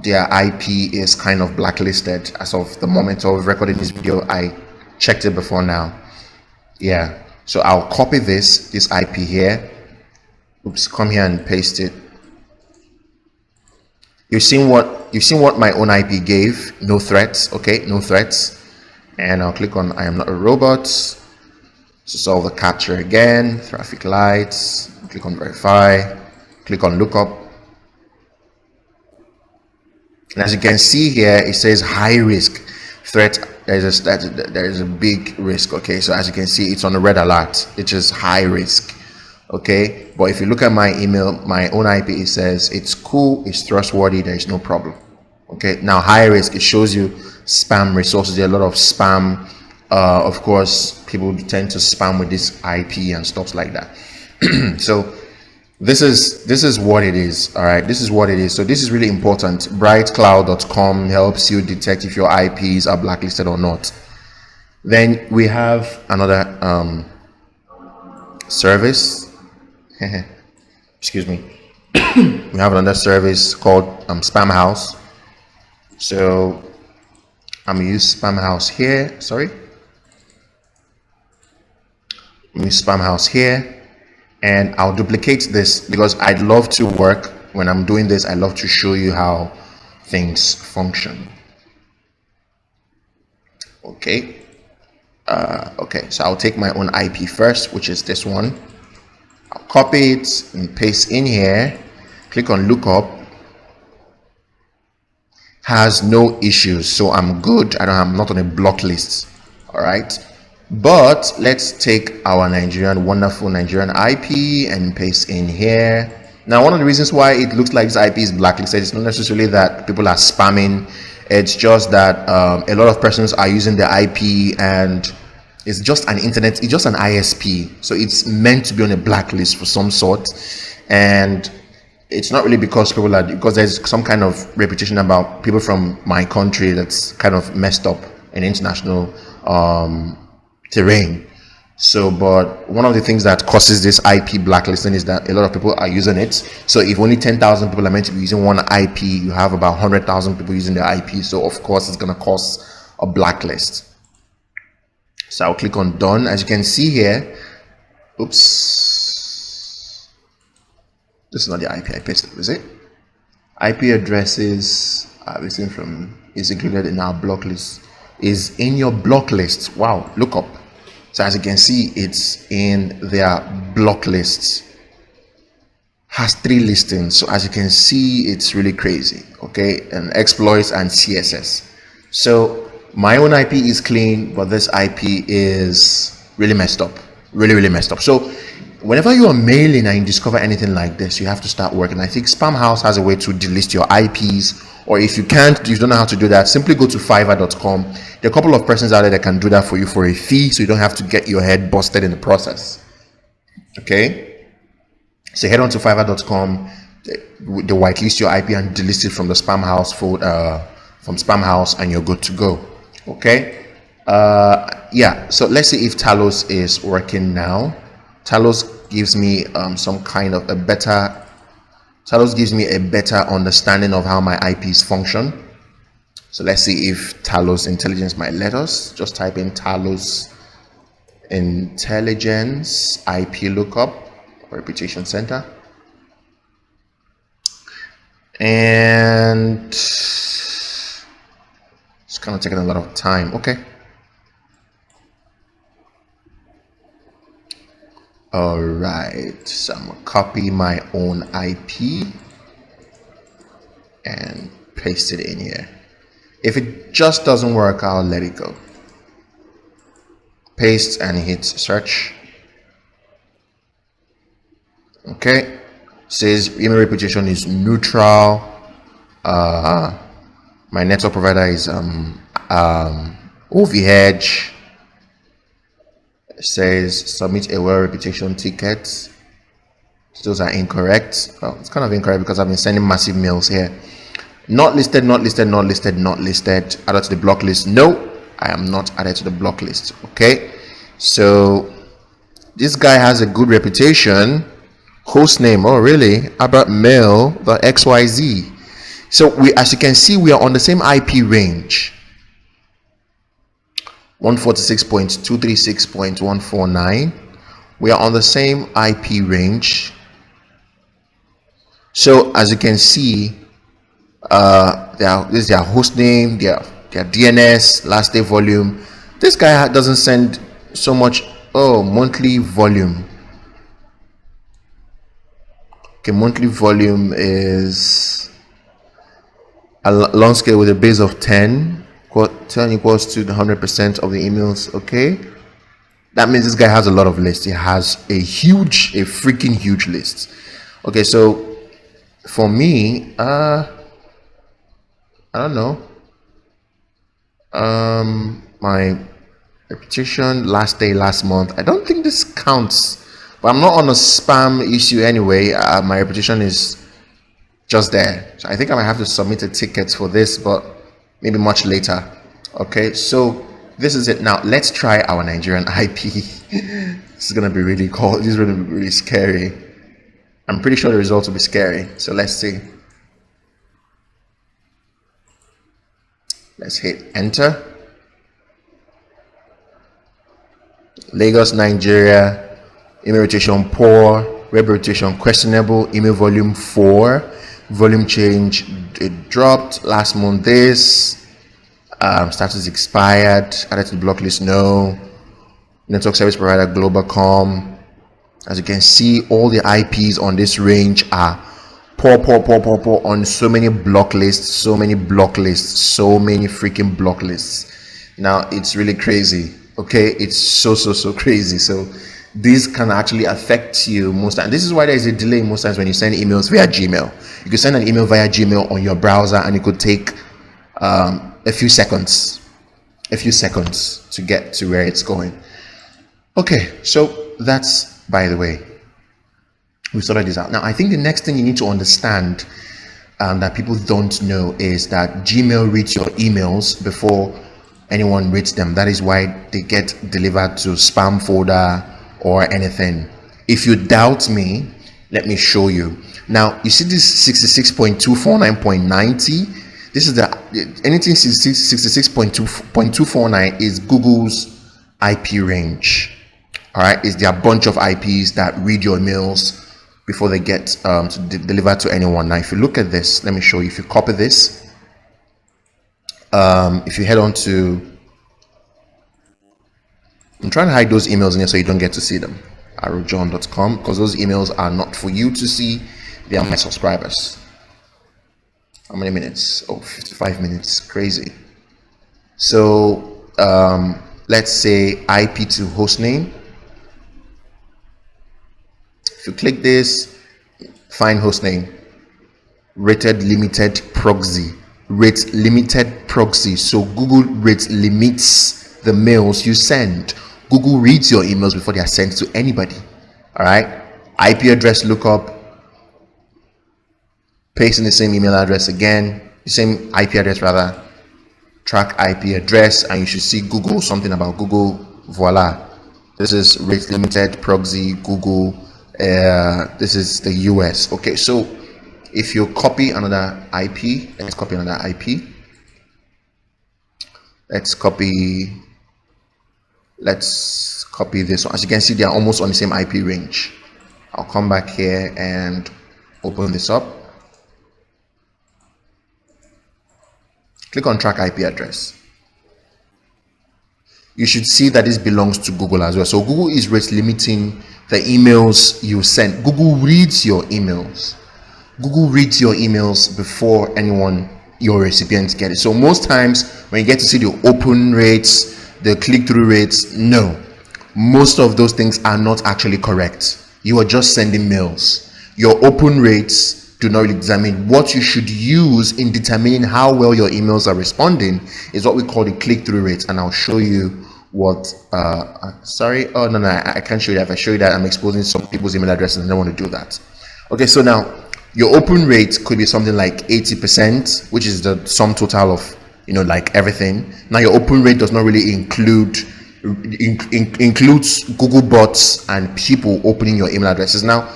their IP is kind of blacklisted as of the moment of recording this video. I checked it before now. Yeah, so I'll copy this IP here. Oops, come here and paste it. You've seen what my own IP gave. No threats. Okay, no threats. And I'll click on I am not a robot to solve the capture again. Traffic lights. Click on verify. Click on lookup. And as you can see here, it says high risk threat. There is a big risk. Okay, so as you can see, it's on a red alert. It's just high risk. Okay, but if you look at my email, my own IP, it says it's cool, it's trustworthy, there is no problem. Okay, now high risk, it shows you spam resources. There are a lot of spam. Of course, people tend to spam with this IP and stuff like that. So this is what it is. All right, this is what it is. So this is really important. Brightcloud.com helps you detect if your IPs are blacklisted or not. Then we have another service. Excuse me. We have another service called Spamhaus. So I'm gonna use Spamhaus here. Sorry. I'm gonna use Spamhaus here. And I'll duplicate this because I'd love to work when I'm doing this. I love to show you how things function. Okay. Okay, so I'll take my own IP first, which is this one. I'll copy it and paste in here. Click on lookup. Has no issues, so I'm good. I'm not on a block list. All right. But let's take our wonderful Nigerian IP and paste in here. Now, one of the reasons why it looks like this IP is blacklisted is not necessarily that people are spamming It's just that a lot of persons are using the IP, and it's just an internet, it's just an ISP, so it's meant to be on a blacklist for some sort. And it's not really because people are, because there's some kind of reputation about people from my country that's kind of messed up in international terrain. So, but one of the things that causes this IP blacklisting is that a lot of people are using it. So if only 10,000 people are meant to be using one IP, you have about 100,000 people using the IP. So of course it's going to cause a blacklist. So I'll click on done. As you can see here, oops, this is not the IP I pasted, is it? IP addresses is included in our block list, is in your block list. Wow, look up. So as you can see, it's in their block lists, has 3 listings. So as you can see, it's really crazy. Okay, and exploits and CSS. So my own IP is clean, but this IP is really messed up, really messed up. So whenever you are mailing and you discover anything like this, you have to start working. I think Spamhaus has a way to delist your IPs, or if you can't, you don't know how to do that, simply go to fiverr.com. There are a couple of persons out there that can do that for you for a fee, so you don't have to get your head busted in the process. Okay, so head on to fiverr.com, they whitelist your IP and delist it from the Spamhaus folder, from Spamhaus, and you're good to go. Okay, yeah, so let's see if Talos is working now. Talos gives me some kind of a better understanding of how my IPs function. So let's see if Talos Intelligence might let us. Just type in Talos Intelligence IP lookup reputation center, and it's kind of taking a lot of time. Okay, all right, so I'm gonna copy my own IP and paste it in here. If it just doesn't work, I'll let it go. Paste and hit search. Okay, says email reputation is neutral. My network provider is OVH. It says submit a well reputation ticket. Those are incorrect. Well, it's kind of incorrect because I've been sending massive mails here. Not listed, not listed, not listed, not listed. Added to the block list. No, I am not added to the block list. Okay, so this guy has a good reputation. Host name, oh really? About mail the XYZ. So we, as you can see, we are on the same IP range. 146.236.149. We are on the same IP range. So as you can see, this is their host name, their DNS, last day volume. This guy doesn't send so much. Oh, monthly volume. Okay, monthly volume is a long scale with a base of 10. 10 equals to the 100% of the emails. Okay, that means this guy has a lot of lists. He has a freaking huge list. Okay, so for me, I don't know, my reputation last day last month, I don't think this counts, but I'm not on a spam issue anyway. My reputation is just there, so I think I might have to submit a ticket for this, but maybe much later. Okay, so this is it. Now let's try our Nigerian IP. This is gonna be really cool. This is gonna be really scary. I'm pretty sure the results will be scary, so let's see. Let's hit enter. Lagos, Nigeria. Email rotation poor, web rotation questionable, email volume 4, volume change, it dropped last month. This status expired, added to the block list, no. Network service provider Globalcom. As you can see, all the IPs on this range are poor on so many block lists, so many freaking block lists. Now it's really crazy. Okay, it's so crazy. So this can actually affect you most times. This is why there is a delay most times when you send emails via Gmail. You can send an email via Gmail on your browser, and it could take a few seconds to get to where it's going. Okay, so that's, by the way, we sorted this out. Now I think the next thing you need to understand that people don't know is that Gmail reads your emails before anyone reads them. That is why they get delivered to spam folder or anything. If you doubt me, let me show you. Now you see this 66.249.90. This is the anything 66.249 is Google's IP range. All right, is there a bunch of IPs that read your emails before they get delivered to anyone. Now if you look at this, let me show you. If you copy this, if you head on to, I'm trying to hide those emails in here so you don't get to see them, arrowjohn.com, because those emails are not for you to see, they are my subscribers. How many minutes? Oh, 55 minutes. Crazy. So let's say IP to hostname. If you click this, find hostname, rated limited proxy, rate limited proxy. So Google rate limits the mails you send. Google reads your emails before they are sent to anybody. All right, IP address lookup, paste in the same email address again, the same IP address rather, track IP address, and you should see Google, something about Google. Voila, this is rate limited proxy Google. This is the US. Okay, so if you copy another IP, let's copy another IP. Let's copy this one. As you can see, they are almost on the same IP range. I'll come back here and open this up. Click on track IP address. You should see that this belongs to Google as well. So Google is rate limiting the emails you send. Google reads your emails. Google reads your emails before anyone, your recipients, get it. So most times when you get to see the open rates, the click-through rates, no, most of those things are not actually correct. You are just sending mails. Your open rates do not really determine. What you should use in determining how well your emails are responding is what we call the click-through rates, and I'll show you what sorry, oh no, I can't show you that. If I show you that, I'm exposing some people's email addresses and I don't want to do that. Okay, so now your open rate could be something like 80%, which is the sum total of, you know, like everything. Now your open rate does not really includes Google bots and people opening your email addresses. Now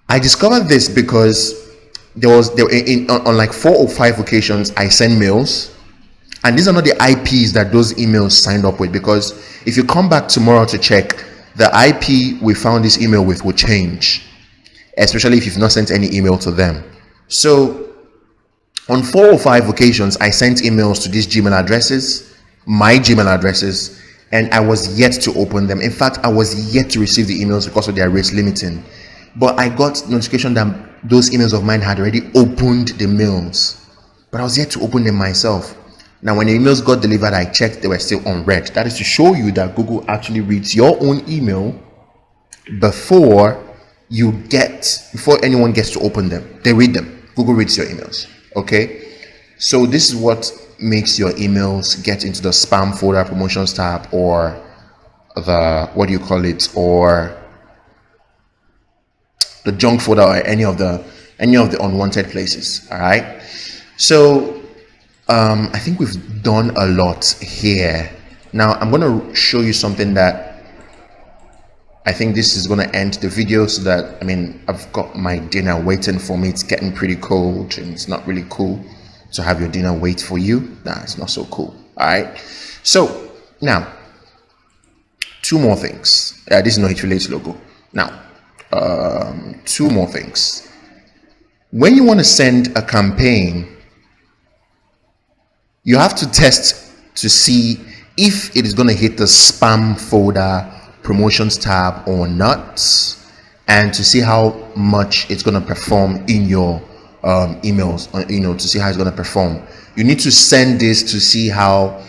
I discovered this because on like 4 or 5 occasions I send mails, and these are not the IPs that those emails signed up with, because if you come back tomorrow to check, the IP we found this email with will change, especially if you've not sent any email to them. So on 4 or 5 occasions I sent emails to these Gmail addresses, my Gmail addresses, and I was yet to open them. In fact, I was yet to receive the emails because of their rate limiting. But I got notification that those emails of mine had already opened the mails, but I was yet to open them myself. Now when the emails got delivered, I checked, they were still unread. That is to show you that Google actually reads your own email before anyone gets to open them. They read them. Google reads your emails. Okay, so this is what makes your emails get into the spam folder, promotions tab, or the, what do you call it, or the junk folder, or any of the unwanted places. All right, so I think we've done a lot here. Now I'm going to show you something that I think this is going to end the video, so that, I mean, I've got my dinner waiting for me. It's getting pretty cold and it's not really cool to have your dinner wait for you. Nah, it's not so cool. All right, so now 2 more things. This is no Hit Relates logo. Now 2 more things. When you want to send a campaign, you have to test to see if it is going to hit the spam folder, promotions tab or not, and to see how much it's going to perform in your emails, you know, to see how it's going to perform. You need to send this to see how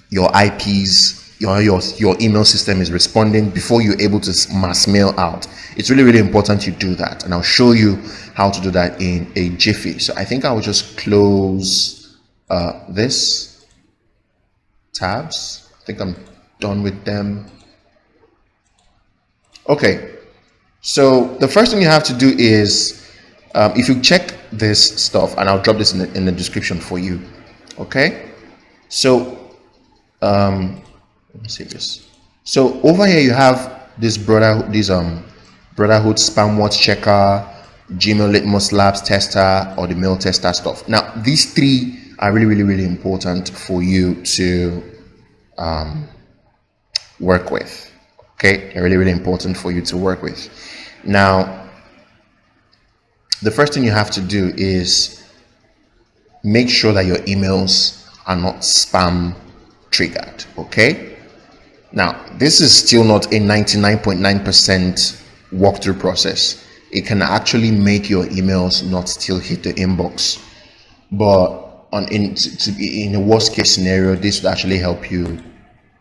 your IPs, your email system is responding before you're able to mass mail out. It's really, really important you do that, and I'll show you how to do that in a jiffy. So I think I will just close this tabs. I think I'm done with them. Okay, so the first thing you have to do is if you check this stuff, and I'll drop this in the description for you. Okay, so let me see this. So over here you have this Brotherhood spam watch checker, Gmail Litmus Labs tester, or the mail tester stuff. Now these three are really important for you to work with. Okay, they're really important for you to work with. Now the first thing you have to do is make sure that your emails are not spam triggered. Okay, now this is still not a 99.9% walkthrough process. It can actually make your emails not still hit the inbox, but in a worst case scenario, this would actually help you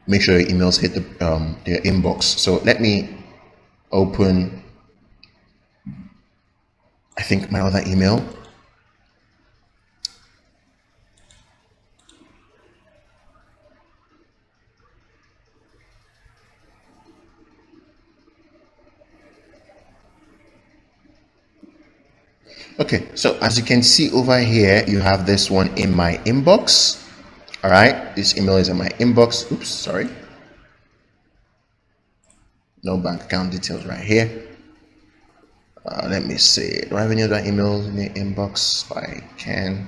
make sure your emails hit their inbox. So let me open, I think, my other email. Okay, so as you can see over here, you have this one in my inbox. All right, this email is in my inbox. Oops, sorry. No bank account details right here. Let me see. Do I have any other emails in the inbox? I can.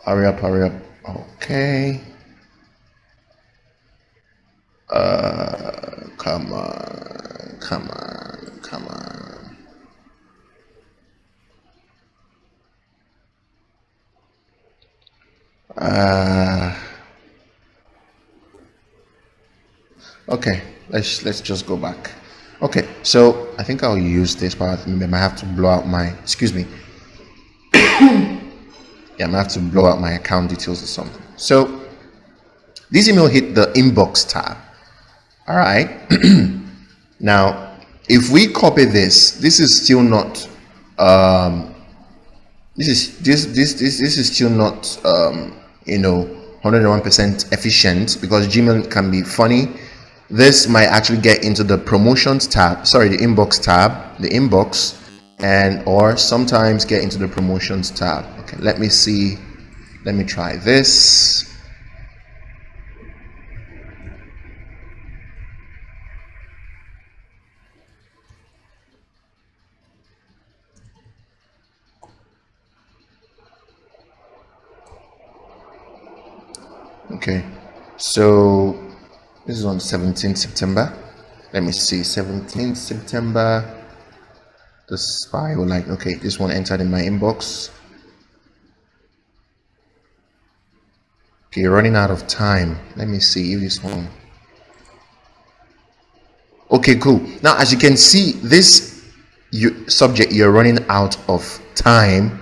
Hurry up, hurry up. Okay. Come on, come on, come on. Okay, let's just go back. Okay, so I think I'll use this, but I might have to blow out my, excuse me. Yeah, I might have to blow out my account details or something. So this email hit the inbox tab. All right. Now, if we copy this is still not this is still not 101% efficient, because Gmail can be funny. This might actually get into the promotions tab, sorry, the inbox tab, the inbox, and or sometimes get into the promotions tab. Okay, let me see. Let me try this. Okay, so this is on 17th September. Let me see, 17th September. The spy will like, okay, this one entered in my inbox. Okay, running out of time. Let me see if this one. Okay, cool. Now, as you can see, this subject, you're running out of time,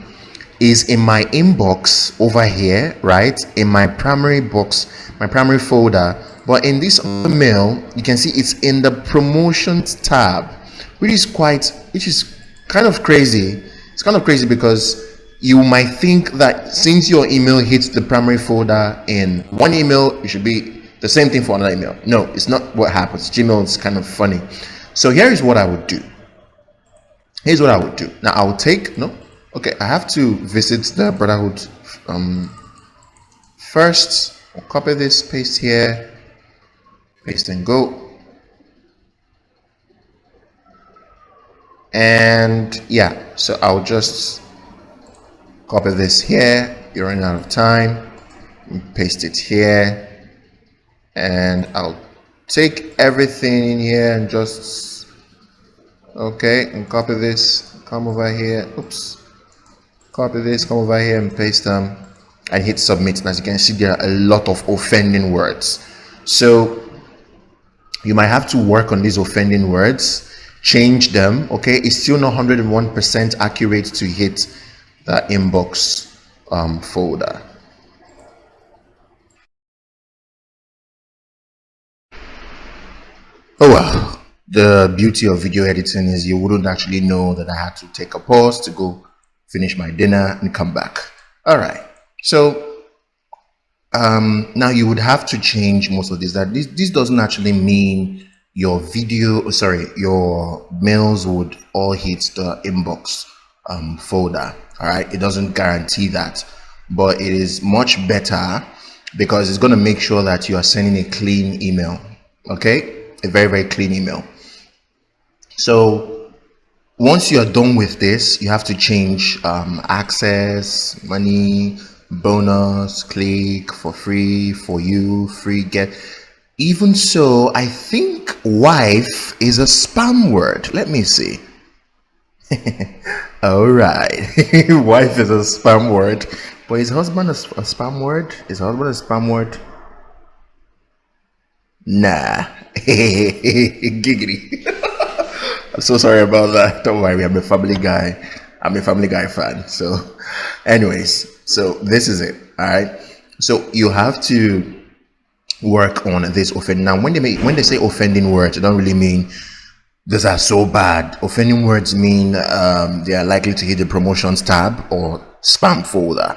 is in my inbox over here, right? In my primary box, my primary folder. But in this other mail, you can see it's in the promotions tab, which is kind of crazy. It's kind of crazy because you might think that since your email hits the primary folder in one email, it should be the same thing for another email. No, it's not what happens. Gmail is kind of funny. So here is what I would do. Here's what I would do. Now I will take, no, okay, I have to visit the Brotherhood first. I'll copy this, paste here, paste and go. And yeah, so I'll just copy this here. You're running out of time. Paste it here, and I'll take everything in here and just, okay, and copy this, come over here, oops, copy this, come over here and paste them, and hit submit. And as you can see, there are a lot of offending words, so you might have to work on these offending words, change them. Okay, it's still not 101% accurate to hit the inbox folder. Oh well. The beauty of video editing is you wouldn't actually know that I had to take a pause to go finish my dinner and come back. All right. So now you would have to change most of this. That this doesn't actually mean your your mails would all hit the inbox folder. All right, it doesn't guarantee that, but it is much better because it's going to make sure that you are sending a clean email. Okay, a very, very clean email. So once you are done with this, you have to change access, money, bonus, click, for free, for you, free get. Even so, I think wife is a spam word. Let me see. All right. Wife is a spam word. But is husband a spam word? Is husband a spam word? Nah. Giggity. I'm so sorry about that. Don't worry, I'm a family guy. I'm a Family Guy fan. So, anyways, so this is it. All right. So you have to work on this offending. Now, when they say offending words, they don't really mean these are so bad. Offending words mean they are likely to hit the promotions tab or spam folder.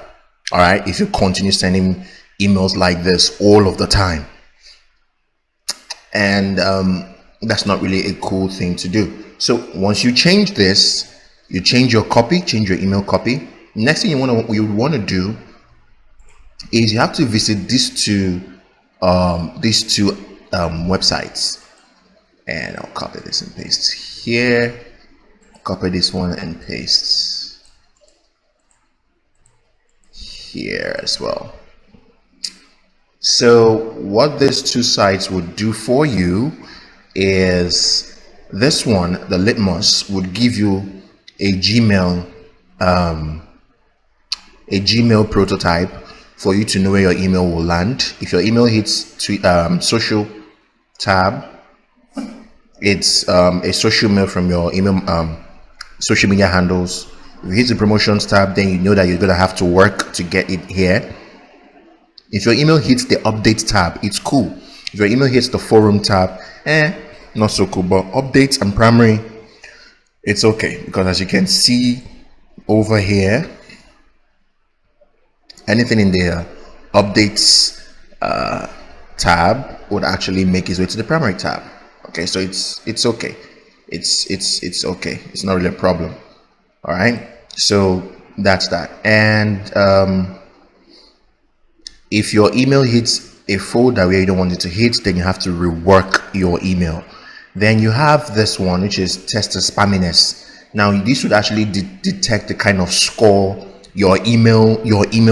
All right. If you continue sending emails like this all of the time, and that's not really a cool thing to do. So once you change this, you change your copy, change your email copy. Next thing you want to do is you have to visit these two websites, and I'll copy this and paste here, copy this one and paste here as well. So what these two sites would do for you is this one, the Litmus, would give you a Gmail prototype for you to know where your email will land. If your email hits social tab, it's a social mail from your email social media handles. If you hit the promotions tab, then you know that you're gonna have to work to get it here. If your email hits the update tab, it's cool. If your email hits the forum tab, not so cool. But updates and primary, it's okay, because as you can see over here, anything in the updates tab would actually make its way to the primary tab. Okay, so it's okay. It's okay. It's not really a problem. All right. So that's that. And if your email hits a folder where you don't want it to hit, then you have to rework your email. Then you have this one, which is test the spamminess. Now this would actually detect the kind of score your email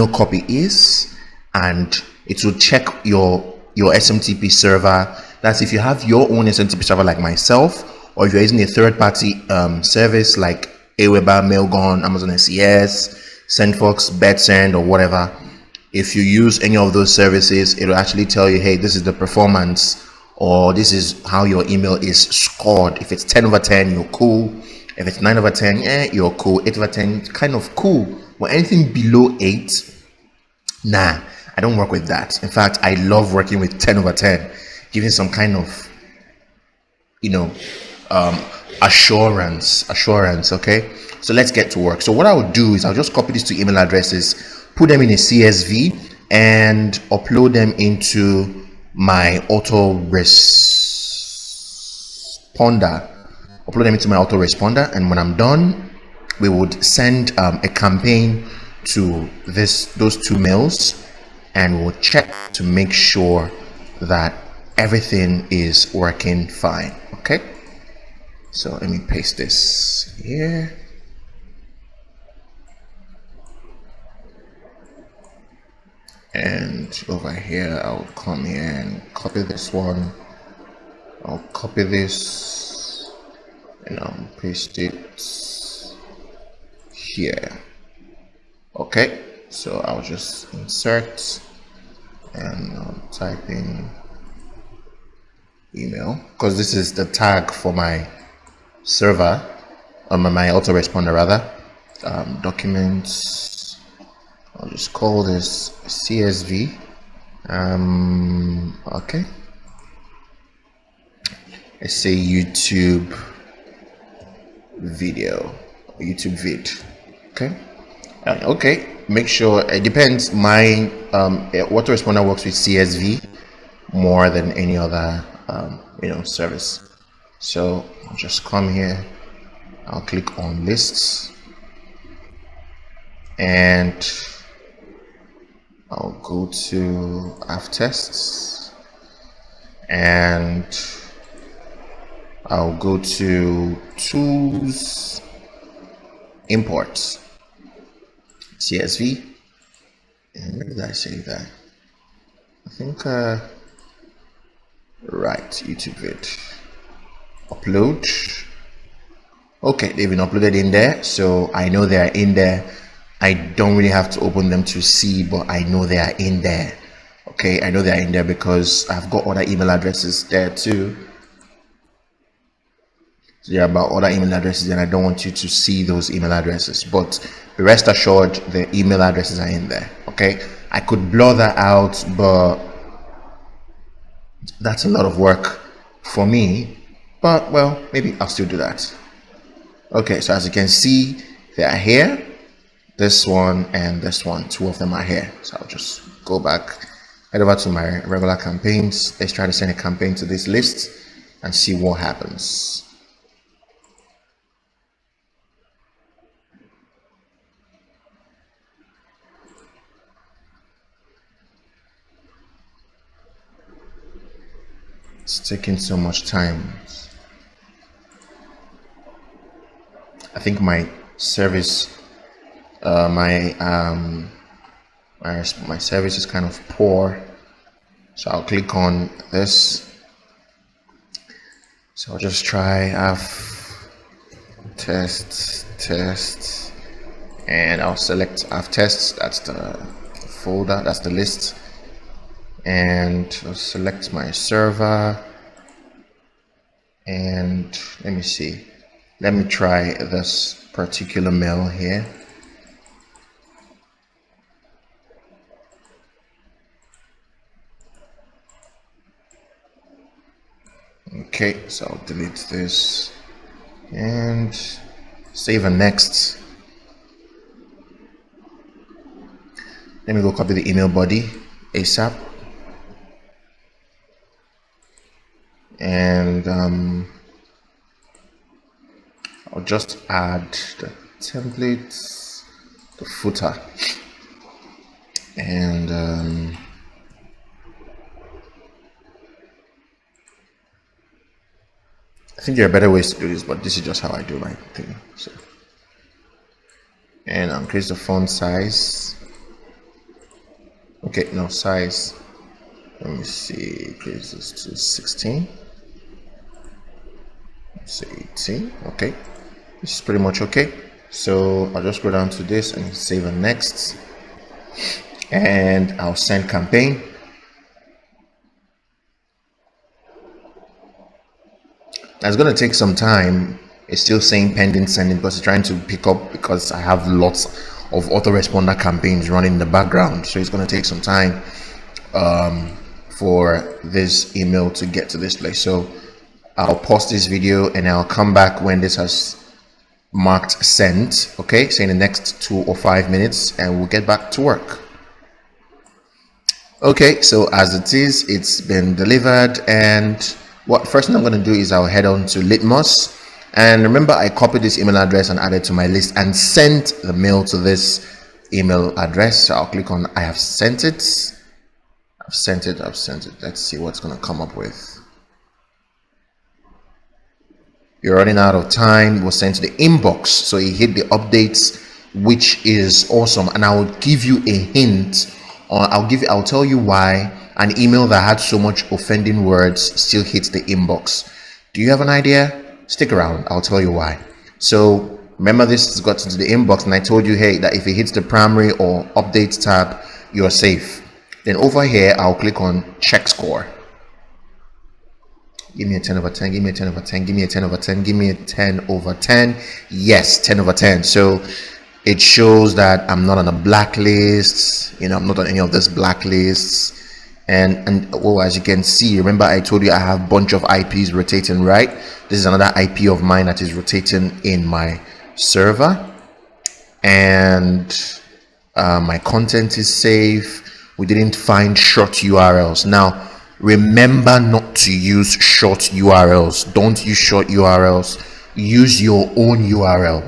copy is, and it will check your SMTP server. That's if you have your own SMTP server like myself, or if you're using a third-party service like Aweber, Mailgun, Amazon SES, SendFox, BedSend, or whatever. If you use any of those services, it will actually tell you, hey, this is the performance, or this is how your email is scored. If it's 10 over 10, you're cool. If it's 9 over 10, you're cool. 8 over 10, kind of cool. But anything below 8, nah, I don't work with that. In fact, I love working with 10 over 10, giving some kind of, assurance. Okay, so let's get to work. So what I would do is I'll just copy these two email addresses, put them in a CSV, and upload them into my autoresponder. And when I'm done, we would send a campaign to those two mails, and we'll check to make sure that everything is working fine. Okay, so let me paste this here. And over here, I'll come here and copy this one. I'll copy this and I'll paste it here. Okay, so I'll just insert and I'll type in email, because this is the tag for my server, my autoresponder rather. Documents, I'll just call this CSV. Okay, let's say YouTube video, YouTube vid. Okay. Okay, make sure it depends. My autoresponder works with CSV more than any other service. So I'll just come here, I'll click on lists, and I'll go to AvTests, and I'll go to tools, imports, CSV, and where did I save that? I think right, YouTube vid, upload. Okay, they've been uploaded in there, so I know they are in there. I don't really have to open them to see, but I know they are in there. Okay, I know they are in there because I've got other email addresses there too. So there are about other email addresses, and I don't want you to see those email addresses, but rest assured the email addresses are in there. Okay, I could blur that out, but that's a lot of work for me, but well, maybe I'll still do that. Okay, so as you can see, they are here. This one and this one, two of them are here. So I'll just go back, head over to my regular campaigns. Let's try to send a campaign to this list and see what happens. It's taking so much time. I think my service, my service is kind of poor. So I'll click on this. So I'll just try test, and I'll select AvTests. That's the folder, that's the list, and I'll select my server, and let me see. Let me try this particular mail here. Okay, so I'll delete this and save and next. Let me go copy the email body ASAP, and I'll just add the templates, the footer, and I think there are better ways to do this, but this is just how I do my thing. So, and I'll increase the font size. Okay, no size. Let me see, increase this to 16. Say 18. Okay, this is pretty much okay. So I'll just go down to this and save and next, and I'll send campaign. That's going to take some time. It's still saying pending sending because it's trying to pick up, because I have lots of autoresponder campaigns running in the background, so it's going to take some time for this email to get to this place. So I'll pause this video and I'll come back when this has marked sent, okay, say in the next 2 or 5 minutes, and we'll get back to work. Okay, so as it is, it's been delivered, and what first thing I'm going to do is I'll head on to Litmus. And remember, I copied this email address and added to my list and sent the mail to this email address. So I'll click on I have sent it. I've sent it. Let's see what's going to come up with. You're running out of time. It was sent to the inbox. So he hit the updates, which is awesome. And I will give you a hint, or I'll tell you why an email that had so much offending words still hits the inbox. Do you have an idea? Stick around, I'll tell you why. So remember, this has got into the inbox, and I told you, hey, that if it hits the primary or updates tab, you're safe. Then over here, I'll click on check score. Give me a 10 over 10, give me a 10 over 10, give me a 10 over 10, give me a 10 over 10. Yes, 10 over 10. So it shows that I'm not on a blacklist, I'm not on any of these blacklists. and well, as you can see, remember I told you I have a bunch of IPs rotating, right? This is another IP of mine that is rotating in my server, and my content is safe. We didn't find short URLs. Now remember not to use short URLs. Don't use short URLs. Use your own URL.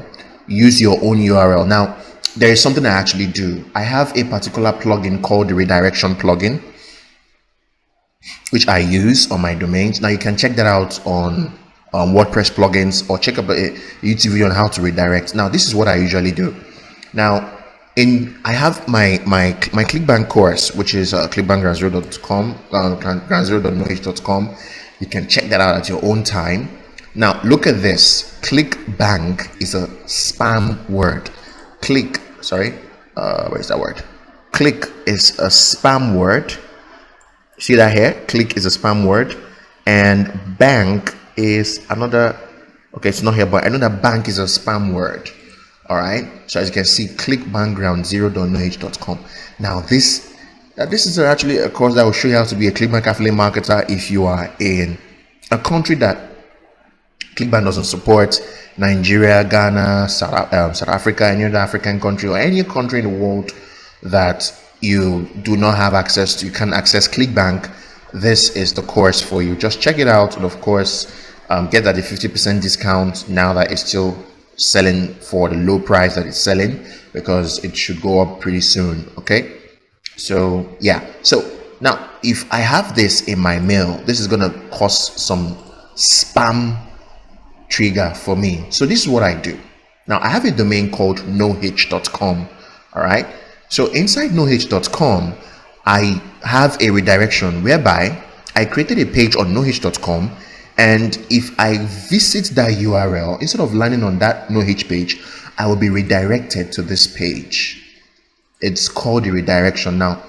Use your own URL. Now there is something I actually do. I have a particular plugin called the redirection plugin, which I use on my domains. Now you can check that out on WordPress plugins, or check out a YouTube video on how to redirect. Now this is what I usually do. Now I have my ClickBank course, which is clickbankgroundzero.com, groundzero.noh.com. You can check that out at your own time. Now look at this. ClickBank is a spam word. Where's that word? Click is a spam word. See that here? Click is a spam word, and bank is another. Okay, it's not here, but I know that bank is a spam word. All right. So as you can see, clickbankgroundzero.noh.com. Now this is actually a course that will show you how to be a ClickBank affiliate marketer if you are in a country that ClickBank doesn't support. Nigeria, Ghana, South Africa, any other African country, or any country in the world that you do not have access to, you can access ClickBank. This is the course for you. Just check it out, and of course get that a 50% discount now that it's still selling for the low price that it's selling, because it should go up pretty soon. Okay, so yeah, so now if I have this in my mail, this is gonna cause some spam trigger for me. So this is what I do. Now I have a domain called noh.com. All right, so inside noh.com I have a redirection whereby I created a page on noh.com, and if I visit that URL, instead of landing on that Noh page, I will be redirected to this page. It's called the redirection. Now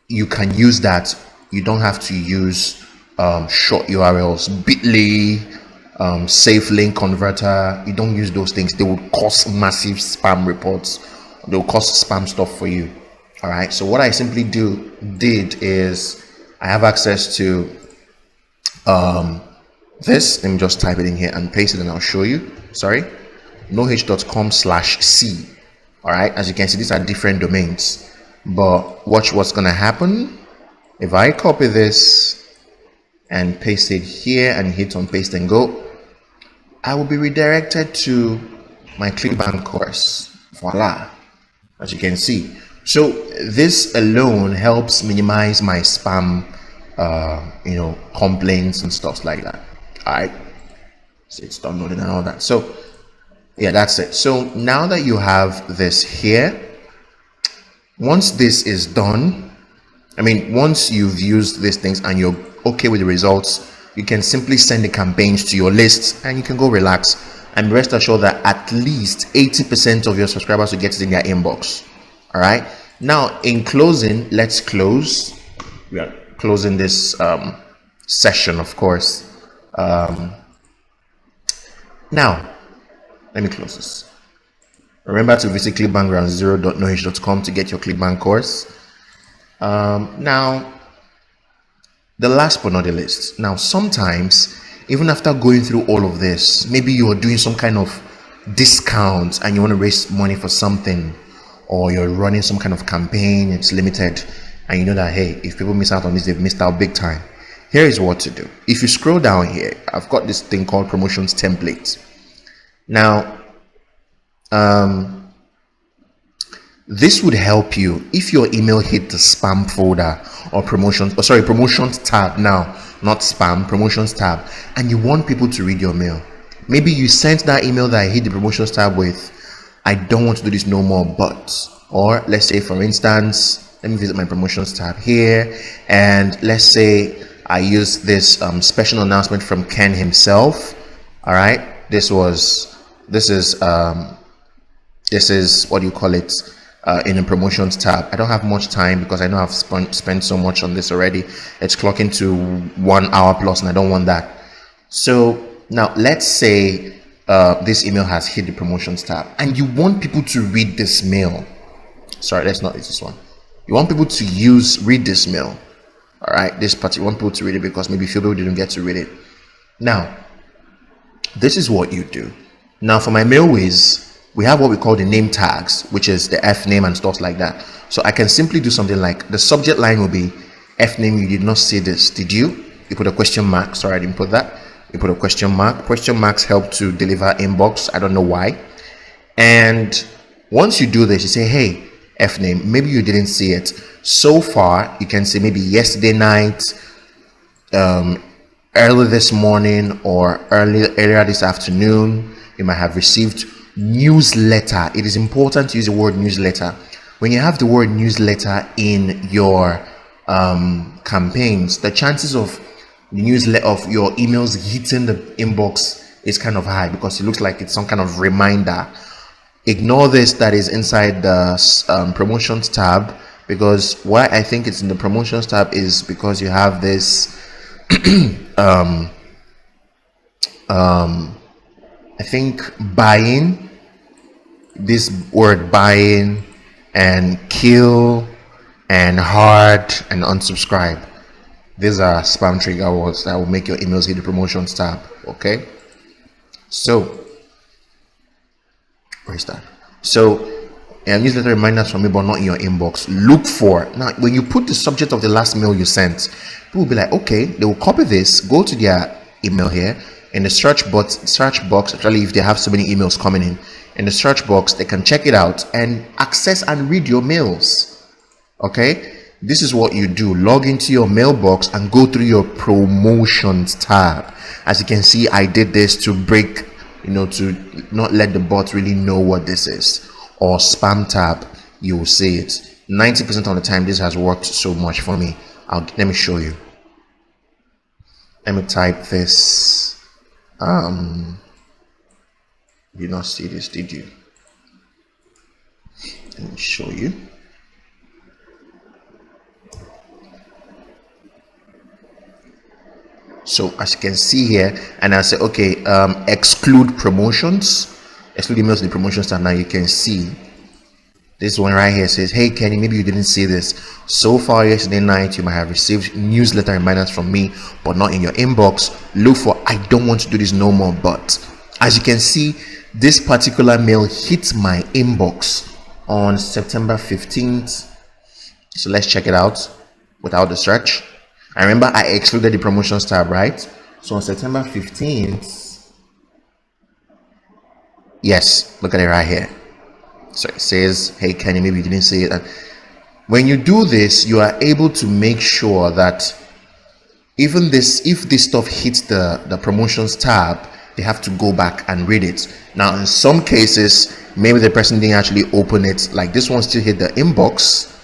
you can use that. You don't have to use short URLs, Bitly, safe link converter. You don't use those things. They will cause massive spam reports. They will cause spam stuff for you. All right, so what I simply did is I have access to this. Let me just type it in here and paste it, and I'll show you. Sorry, noh.com/c. all right, as you can see, these are different domains, but watch what's gonna happen if I copy this and paste it here and hit on paste and go. I will be redirected to my ClickBank course. Voila, as you can see. So this alone helps minimize my spam complaints and stuff like that. All right, so it's downloading and all that. So yeah, that's it. So now that you have this here, once this is done, once you've used these things and you're okay with the results, you can simply send the campaigns to your list and you can go relax, and rest assured that at least 80% of your subscribers will get it in their inbox. All right, now in closing, let's close. We are closing this session, of course. Now let me close this. Remember to visit clickbankgroundzero.noh.com to get your ClickBank course. Now the last but not the least, now sometimes even after going through all of this, maybe you're doing some kind of discount and you want to raise money for something, or you're running some kind of campaign, it's limited, and you know that, hey, if people miss out on this, they've missed out big time. Here is what to do. If you scroll down here, I've got this thing called promotions template. Now this would help you if your email hit the spam folder or promotions tab. Now, not spam, promotions tab, and you want people to read your mail. Maybe you sent that email that I hit the promotions tab with, I don't want to do this no more, but, or let's say for instance, let me visit my promotions tab here, and let's say I use this special announcement from Ken himself. All right, this is what you call it, in the promotions tab. I don't have much time because I know I've spent so much on this already. It's clocking to 1 hour plus, and I don't want that. So now let's say this email has hit the promotions tab and you want people to read this mail. Sorry, let's not use this one. You want people to read this mail. All right, this part you want people to read it because maybe few people didn't get to read it. Now, this is what you do. Now, for my Mailways, we have what we call the name tags, which is the F name and stuff like that. So I can simply do something like the subject line will be F name, you did not see this, did you? You put a question mark. Sorry, I didn't put that. You put a question mark. Question marks help to deliver inbox. I don't know why. And once you do this, you say, hey, F name, maybe you didn't see it. So far, you can say maybe yesterday night, early this morning, or earlier this afternoon, you might have received newsletter. It is important to use the word newsletter. When you have the word newsletter in your campaigns, the chances of the newsletter of your emails hitting the inbox is kind of high because it looks like it's some kind of reminder. Ignore this that is inside the promotions tab, because why I think it's in the promotions tab is because you have this I think buying, this word buying, and kill, and hard, and unsubscribe. These are spam trigger words that will make your emails hit the promotions tab. Okay, so where's that? So newsletter reminders from me, but not in your inbox. Look for, now when you put the subject of the last mail you sent, people will be like, okay, they will copy this, go to their email here in the search box. Actually, if they have so many emails coming in the search box, they can check it out and access and read your mails. Okay, this is what you do. Log into your mailbox and go through your promotions tab. As you can see, I did this to break, to not let the bot really know what this is. Or spam tab, you will see it. 90% of the time, this has worked so much for me. Let me show you. Let me type this. You did not see this, did you? Let me show you. So as you can see here, and I say, okay, exclude promotions, exclude emails in the promotions tab. Now you can see this one right here says, hey Kenny, maybe you didn't see this. So far yesterday night, you might have received newsletter reminders from me, but not in your inbox. Look for, I don't want to do this no more. But as you can see, this particular mail hit my inbox on September 15th. So let's check it out without the search. I remember I excluded the promotions tab, right? So on September 15th, yes, look at it right here. So it says, hey Kenny, maybe you didn't see it. And when you do this, you are able to make sure that even this, if this stuff hits the promotions tab, they have to go back and read it. Now in some cases, maybe the person didn't actually open it, like this one still hit the inbox.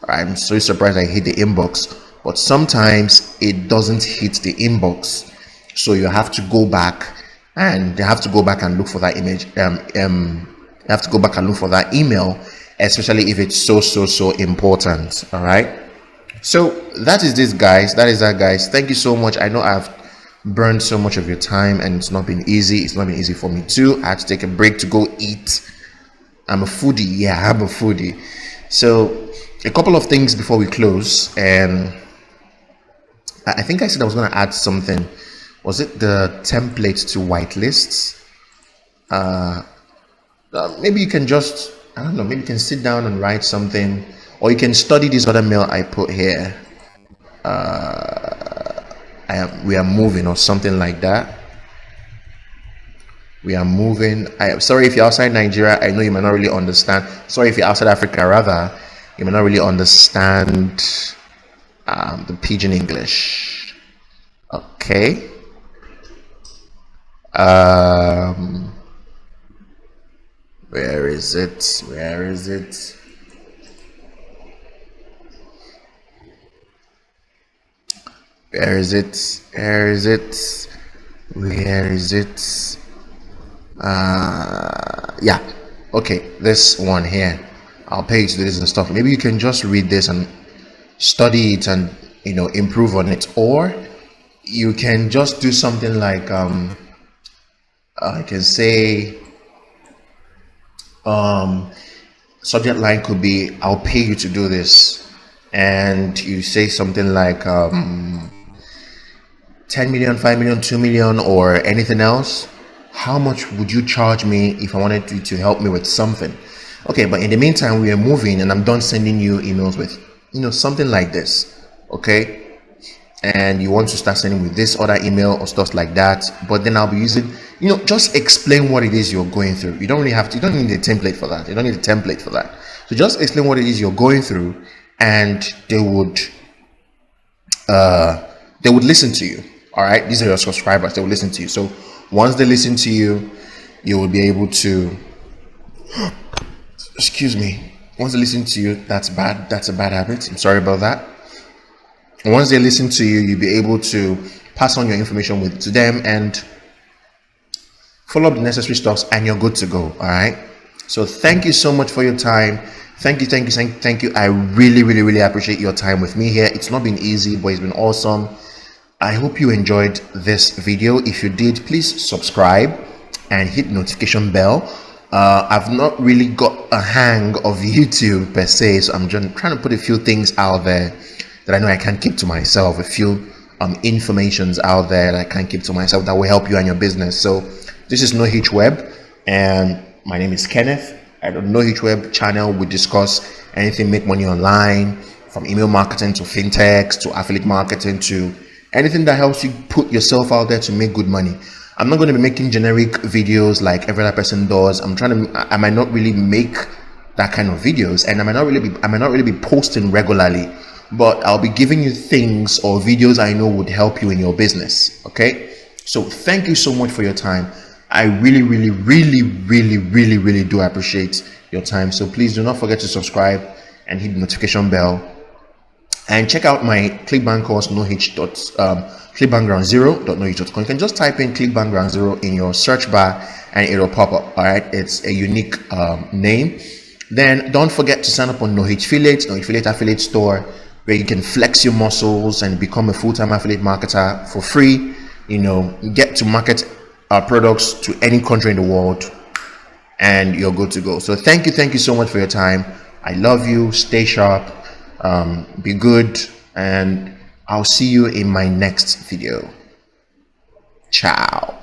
I'm so surprised I hit the inbox, but sometimes it doesn't hit the inbox, so you have to go back, and they have to go back and look for that image. You have to go back and look for that email, especially if it's so important. All right, so that is this, guys. That is that, guys. Thank you so much. I know I've burned so much of your time, and it's not been easy. It's not been easy for me too. I had to take a break to go eat. I'm a foodie. Yeah, I'm a foodie. So a couple of things before we close, and I think I said I was going to add something. Was it the template to whitelists? Maybe you can just, I don't know, maybe you can sit down and write something, or you can study this other mail I put here. We are moving, or something like that. We are moving. I'm sorry if you're outside Nigeria. I know you might not really understand. Sorry if you're outside Africa, rather, you might not really understand the pidgin English. Okay. Where is it? Where is it? Where is it? Where is it? Where is it? Yeah. Okay, this one here. I'll pay you to do this and stuff. Maybe you can just read this and study it and improve on it, or you can just do something like I can say subject line could be, I'll pay you to do this. and you say something like 10 million, 5 million, 2 million, or anything else, how much would you charge me if I wanted you to help me with something? Okay, but in the meantime, we are moving and I'm done sending you emails with, something like this. Okay. And you want to start sending with this other email or stuff like that, but then I'll be using, just explain what it is you're going through. You don't really have to, you don't need a template for that. You don't need a template for that. So just explain what it is you're going through, and they would listen to you. All right, these are your subscribers. They will listen to you. So once they listen to you, you will be able to, excuse me, once they listen to you, that's bad. That's a bad habit. I'm sorry about that. Once they listen to you, you'll be able to pass on your information to them and follow up the necessary steps, and you're good to go. All right. So thank you so much for your time. Thank you. I really, really, really appreciate your time with me here. It's not been easy, but it's been awesome. I hope you enjoyed this video. If you did, please subscribe and hit the notification bell. I've not really got a hang of YouTube per se, so I'm just trying to put a few things out there that I know I can't keep to myself, a few informations out there that I can't keep to myself that will help you and your business. So this is No Hitch Web, and my name is Kenneth. At the No Hitch Web channel, we discuss anything make money online, from email marketing to fintechs to affiliate marketing to anything that helps you put yourself out there to make good money. I'm not going to be making generic videos like every other person does. I might not really make that kind of videos, and I might not really be posting regularly, but I'll be giving you things or videos I know would help you in your business. Okay, so thank you so much for your time. I really, really, really, really, really, really do appreciate your time. So please do not forget to subscribe and hit the notification bell, and check out my ClickBank course, clickbankgroundzero.nohitch.com. You can just type in ClickBank Ground Zero in your search bar and it'll pop up. All right, it's a unique name. Then don't forget to sign up on No Hitch Affiliate store, where you can flex your muscles and become a full-time affiliate marketer for free. Get to market products to any country in the world, and you're good to go. So thank you so much for your time. I love you. Stay sharp, be good, and I'll see you in my next video. Ciao.